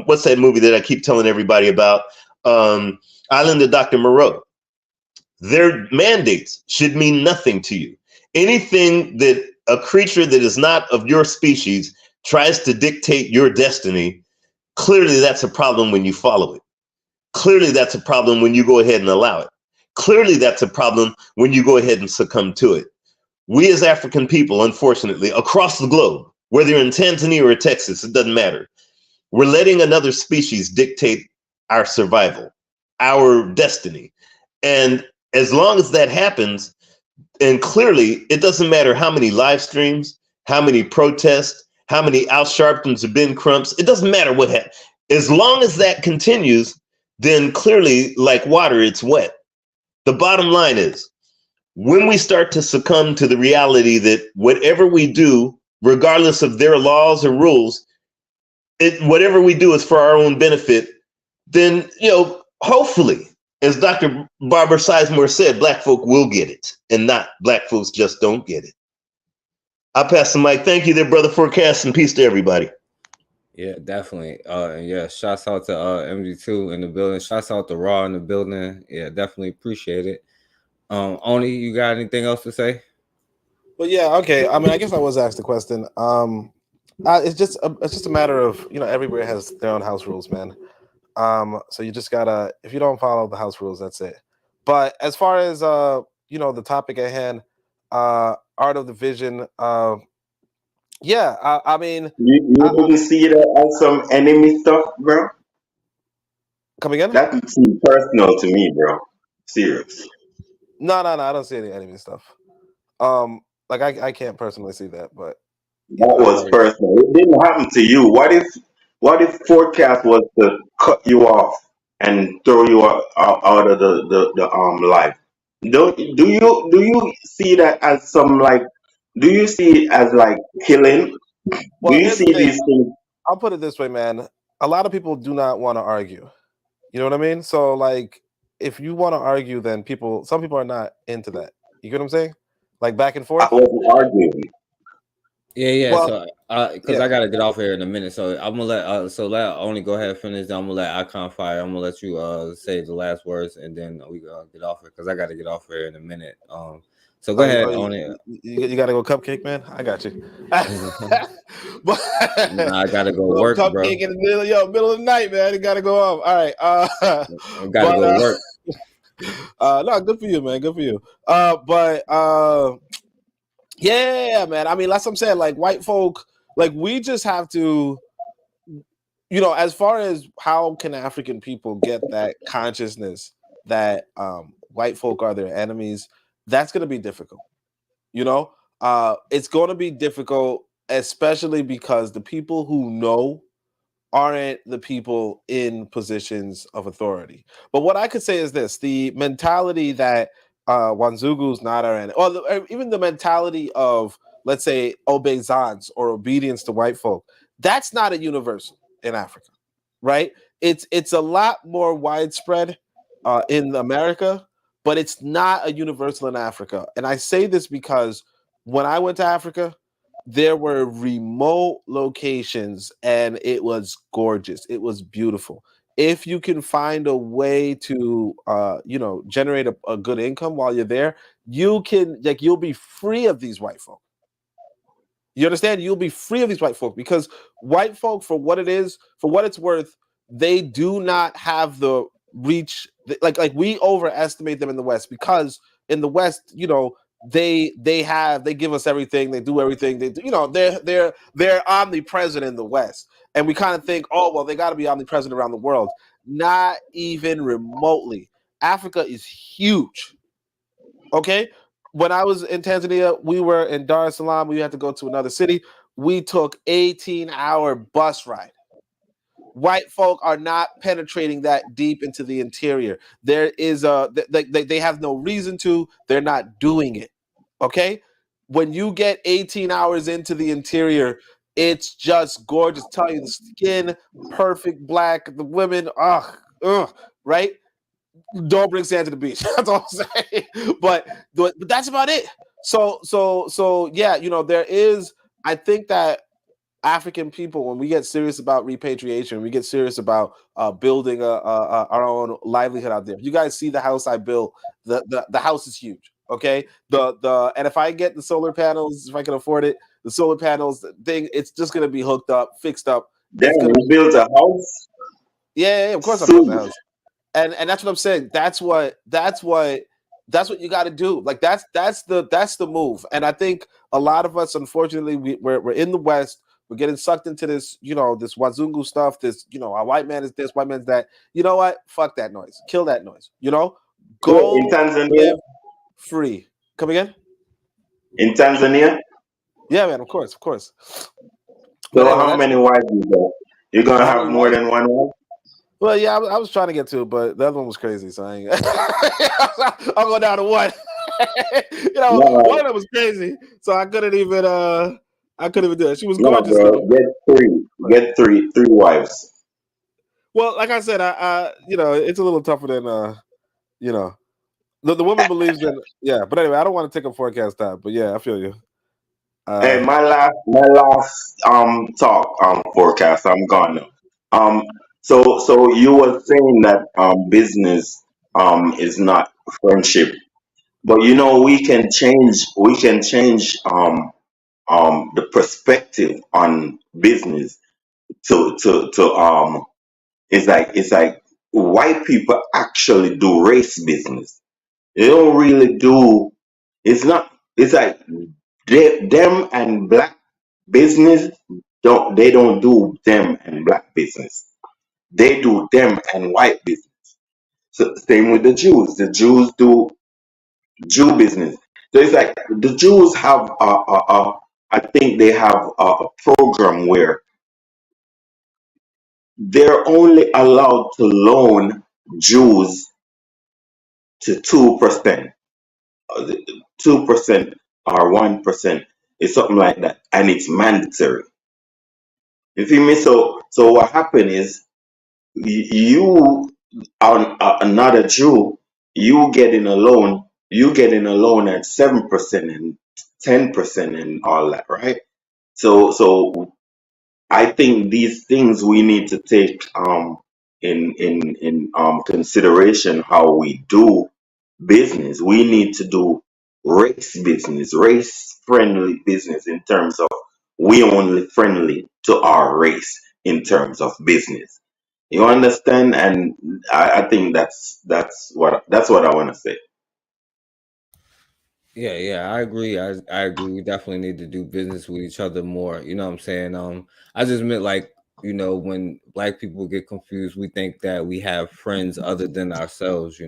[SPEAKER 12] what's that movie that I keep telling everybody about? Island of Dr. Moreau. Their mandates should mean nothing to you. Anything that a creature that is not of your species tries to dictate your destiny, clearly that's a problem when you follow it. Clearly that's a problem when you go ahead and allow it. Clearly that's a problem when you go ahead and succumb to it. We as African people, unfortunately, across the globe, whether you're in Tanzania or Texas, it doesn't matter. We're letting another species dictate our survival, our destiny. And as long as that happens, and clearly it doesn't matter how many live streams, how many protests, how many Al Sharptons or Ben Crumps, it doesn't matter what happens. As long as that continues, then clearly, like water, it's wet. The bottom line is, when we start to succumb to the reality that whatever we do, regardless of their laws or rules, whatever we do is for our own benefit, then, hopefully, as Dr. Barbara Sizemore said, Black folk will get it, and not Black folks just don't get it. I'll pass the mic. Thank you there, Brother Forecast, and peace to everybody.
[SPEAKER 4] Yeah, definitely. And yeah, shouts out to MG2 in the building. Shouts out to Raw in the building. Yeah, definitely appreciate it. Oni, you got anything else to say?
[SPEAKER 5] But yeah, okay. I mean, I guess I was asked the question. It's just a matter of, everywhere has their own house rules, man. So you just gotta, if you don't follow the house rules, that's it. But as far as the topic at hand, Art of the Vision, yeah, I mean,
[SPEAKER 6] you wouldn't see that as some enemy stuff, bro.
[SPEAKER 5] Come again?
[SPEAKER 6] That seems personal to me, bro. Serious.
[SPEAKER 5] No, I don't see any enemy stuff. Like I can't personally see that, but
[SPEAKER 6] that was personal. It didn't happen to you. What if Forecast was to cut you off and throw you out of the life? Do you see that as some like? Do you see it as like killing?
[SPEAKER 5] Well,
[SPEAKER 6] do you see these things?
[SPEAKER 5] I'll put it this way, man. A lot of people do not want to argue. You know what I mean? So like, if you want to argue, then some people are not into that. You get what I'm saying? Like back and forth.
[SPEAKER 6] I wasn't arguing.
[SPEAKER 4] Yeah.
[SPEAKER 5] Well,
[SPEAKER 4] so, because I gotta get off here in a minute, so I'm gonna let only go ahead and finish. Then I'm gonna let Icon Fire. I'm gonna let you say the last words, and then we get off here because I gotta get off here in a minute. So go ahead, Oni.
[SPEAKER 5] You gotta go cupcake, man. I got you. But
[SPEAKER 4] I gotta go work,
[SPEAKER 5] cupcake
[SPEAKER 4] bro.
[SPEAKER 5] in the middle of the night, man. You gotta go off. All right.
[SPEAKER 4] I gotta go work.
[SPEAKER 5] No, good for you, man. Good for you. Yeah, man. I mean, that's what I'm saying. Like white folk, like we just have to, as far as how can African people get that consciousness that white folk are their enemies, that's going to be difficult. It's going to be difficult, especially because the people who know aren't the people in positions of authority. But what I could say is this: the mentality that Wanzugu's not our enemy, or even the mentality of, let's say, obeisance or obedience to white folk, that's not a universal in Africa, right? It's a lot more widespread in America, but it's not a universal in Africa. And I say this because when I went to Africa, there were remote locations and it was gorgeous. It was beautiful. If you can find a way to, generate a good income while you're there, you'll be free of these white folk. You understand? You'll be free of these white folk because white folk, for what it's worth, they do not have the reach. Like we overestimate them in the West because in the West, they give us everything, they do everything, they're omnipresent in the West, and we kind of think, oh well, they got to be omnipresent around the world. Not even remotely. Africa is huge. Okay, when I was in Tanzania, we were in Dar es Salaam. We had to go to another city. We took 18-hour bus ride. White folk are not penetrating that deep into the interior. There is they have no reason to. They're not doing it. Okay, when you get 18 hours into the interior, it's just gorgeous. Tell you, the skin perfect, black. The women, right? Don't bring sand to the beach. That's all I'm saying. But that's about it. So yeah, there is. I think that African people, when we get serious about repatriation, we get serious about building our own livelihood out there. You guys see the house I built. The house is huge. Okay. And if I get the solar panels, if I can afford it, the solar panels, the thing, it's just gonna be hooked up, fixed up.
[SPEAKER 6] Then
[SPEAKER 5] It's gonna
[SPEAKER 6] we built a house.
[SPEAKER 5] yeah, of course I
[SPEAKER 6] So
[SPEAKER 5] built the house. And that's what I'm saying. That's what you got to do. Like that's the move. And I think a lot of us, unfortunately, we're in the West. We're getting sucked into this, this Wazungu stuff. This, a white man is this, white man's that. You know what? Fuck that noise. Kill that noise. Go
[SPEAKER 6] in Tanzania.
[SPEAKER 5] live free. Come again?
[SPEAKER 6] In Tanzania.
[SPEAKER 5] Yeah, man. Of course.
[SPEAKER 6] So how many wives you got? You're gonna have more than one wife?
[SPEAKER 5] Well, yeah, I was trying to get to it, but the other one was crazy, so I ain't. I'll go down to one. One of them was crazy, so I couldn't even do it. She was gorgeous.
[SPEAKER 6] Bro, get three wives.
[SPEAKER 5] Well, like I said, I it's a little tougher than the woman believes in but anyway, I don't want to take a forecast time, but yeah, I feel you.
[SPEAKER 6] Hey, my last talk forecast. I'm gone now. So you were saying that business is not friendship, but we can change the perspective on business to it's like white people actually do race business. They don't really do. It's like them and black business don't do them and black business. They do them and white business. So same with the Jews. The Jews do Jew business. So it's like the Jews have I think they have a program where they're only allowed to loan Jews to 2%, 2% or 1%. It's something like that, and it's mandatory. You feel me? So what happened is you on another Jew, you getting a loan at 7% and 10% and all that, right? So I think these things we need to take in consideration how we do business. We need to do race friendly business in terms of we only friendly to our race in terms of business. You understand? And I think that's what I want to say.
[SPEAKER 4] Yeah, I agree. I agree. We definitely need to do business with each other more. You know what I'm saying? I just meant like, when black people get confused, we think that we have friends other than ourselves,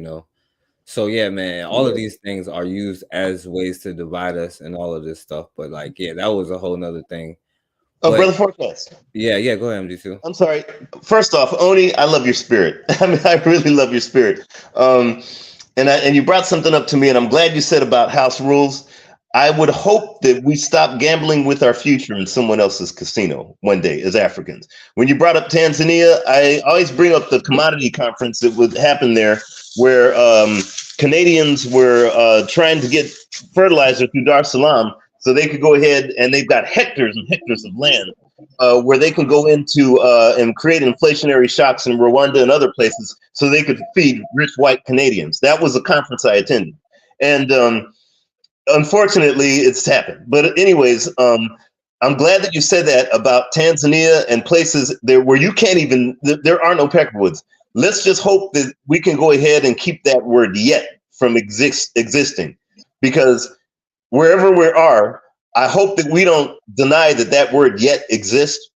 [SPEAKER 4] So yeah, man, all of these things are used as ways to divide us and all of this stuff. But like, yeah, that was a whole nother thing.
[SPEAKER 12] Oh, Brother Forecast.
[SPEAKER 4] Yeah, go ahead, MD2.
[SPEAKER 12] I'm sorry. First off, Oni, I love your spirit. I mean, I really love your spirit. And you brought something up to me, and I'm glad you said about house rules. I would hope that we stop gambling with our future in someone else's casino one day as Africans. When you brought up Tanzania, I always bring up the commodity conference that would happen there, where Canadians were trying to get fertilizer through Dar es Salaam so they could go ahead, and they've got hectares and hectares of land where they can go into and create inflationary shocks in Rwanda and other places so they could feed rich white Canadians. That was a conference I attended. And unfortunately, it's happened. But anyways, I'm glad that you said that about Tanzania and places there where you can't even, there are no peckerwoods. Let's just hope that we can go ahead and keep that word yet from existing, because wherever we are, I hope that we don't deny that word yet exists.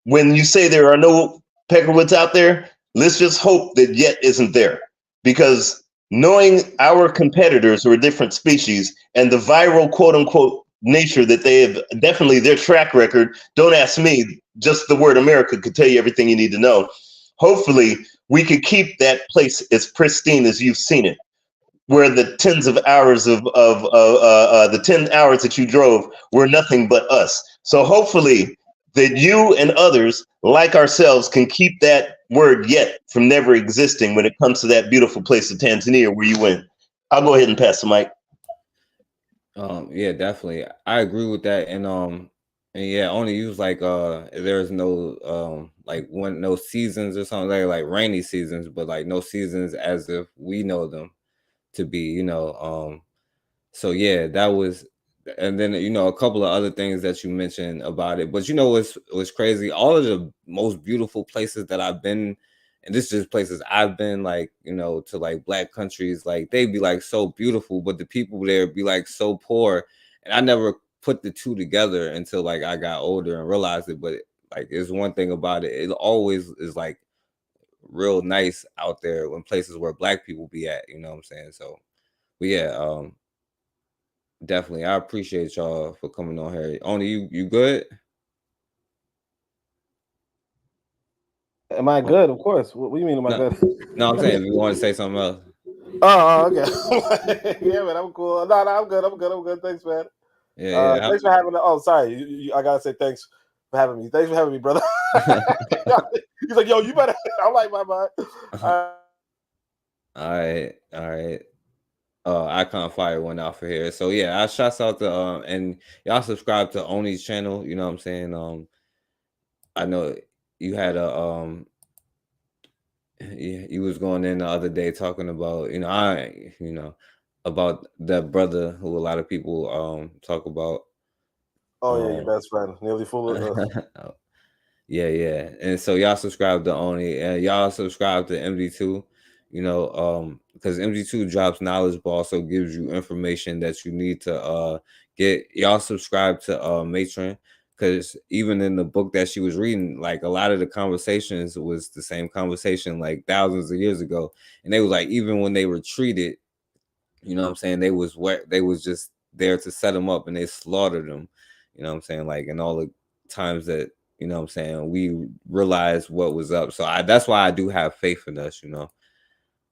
[SPEAKER 12] When you say there are no peckerwoods out there, let's just hope that yet isn't there, because knowing our competitors who are different species and the viral quote unquote nature that they have, definitely their track record, don't ask me, just the word America could tell you everything you need to know. Hopefully we could keep that place as pristine as you've seen it, where the tens of hours of the 10 hours that you drove were nothing but us. So hopefully that you and others like ourselves can keep that word yet from never existing when it comes to that beautiful place of Tanzania where you went. I'll go ahead and pass the mic.
[SPEAKER 4] Yeah, definitely. I agree with that. And yeah, only use like there's no no seasons or something like rainy seasons, but like no seasons as if we know them to be, so yeah, that was and then a couple of other things that you mentioned about it. But what's crazy? All of the most beautiful places that I've been, and this is just places I've been, like, to like black countries, like they be like so beautiful, but the people there be like so poor, and I never put the two together until like I got older and realized it. But like, it's one thing about it, it always is like real nice out there when places where black people be at, you know what I'm saying? So, but yeah, definitely, I appreciate y'all for coming on here. Only you good?
[SPEAKER 5] Am I good? Of course. What do you mean? Am I good?
[SPEAKER 4] No, I'm saying if you want to say something else.
[SPEAKER 5] Oh, okay. Yeah, man, I'm cool. No, I'm good. Thanks, man.
[SPEAKER 4] Yeah.
[SPEAKER 5] Thanks for having me. Oh, sorry. I gotta say thanks for having me. Thanks for having me, brother. He's like, yo, you better. I'm like, my mind.
[SPEAKER 4] All right. Icon Fire went out for here. So yeah, I shouts out to and y'all subscribe to Oni's channel. You know what I'm saying? I know you had a you was going in the other day talking about about that brother who a lot of people talk about.
[SPEAKER 5] Oh yeah, your best friend, nearly full of.
[SPEAKER 4] Yeah. And so y'all subscribe to Oni, and y'all subscribe to MD2. Because MD2 drops knowledge, but also gives you information that you need to get. Y'all subscribe to Matron, because even in the book that she was reading, like a lot of the conversations was the same conversation like thousands of years ago, and they was like, even when they were treated, you know what I'm saying, they was just there to set them up, and they slaughtered them, you know what I'm saying, like, in all the times that, you know what I'm saying, we realized what was up. So that's why I do have faith in us,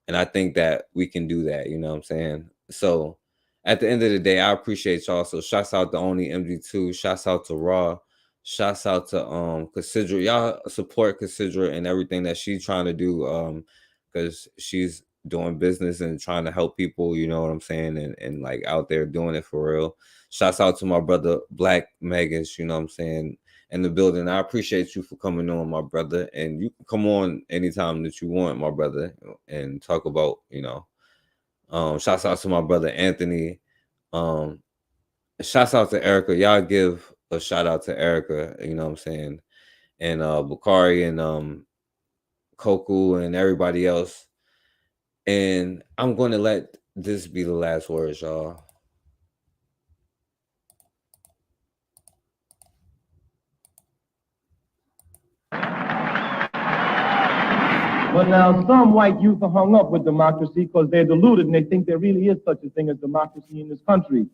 [SPEAKER 4] and I think that we can do that, you know what I'm saying? So at the end of the day, I appreciate y'all. So shouts out to Only MD2, shouts out to Raw, shouts out to Considra. Y'all support Considra and everything that she's trying to do, because she's doing business and trying to help people, you know what I'm saying, and like out there doing it for real. Shouts out to my brother Black Megas, you know what I'm saying, in the building. I appreciate you for coming on, my brother, and you can come on anytime that you want, my brother, and talk about, shouts out to my brother Anthony. Shouts out to Erica. Y'all give a shout out to Erica, you know what I'm saying, and Bakari and Koku and everybody else. And I'm going to let this be the last words, y'all.
[SPEAKER 9] But now some white youth are hung up with democracy because they're deluded and they think there really is such a thing as democracy in this country.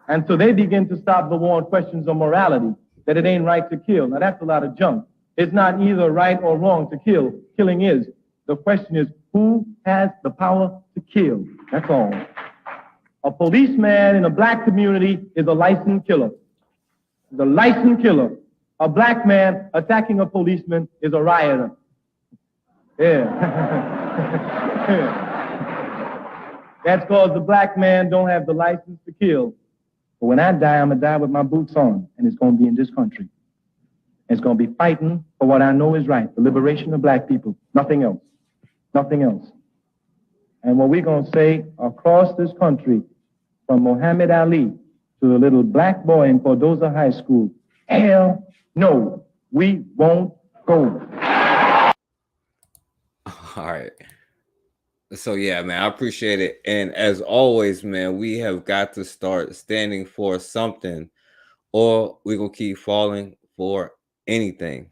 [SPEAKER 9] And so they begin to stop the war on questions of morality, that it ain't right to kill. Now that's a lot of junk. It's not either right or wrong to kill. Killing is. The question is, who has the power to kill? That's all. A policeman in a black community is a licensed killer. The licensed killer. A black man attacking a policeman is a rioter. Yeah. That's because the black man don't have the license to kill. But when I die, I'm going to die with my boots on, and it's going to be in this country. It's going to be fighting for what I know is right, the liberation of black people, nothing else. Nothing else. And what we're going to say across this country, from Muhammad Ali to the little black boy in Cordoza High School, hell no, we won't go.
[SPEAKER 4] All right. So yeah, man, I appreciate it. And as always, man, we have got to start standing for something, or we're gonna keep falling for anything.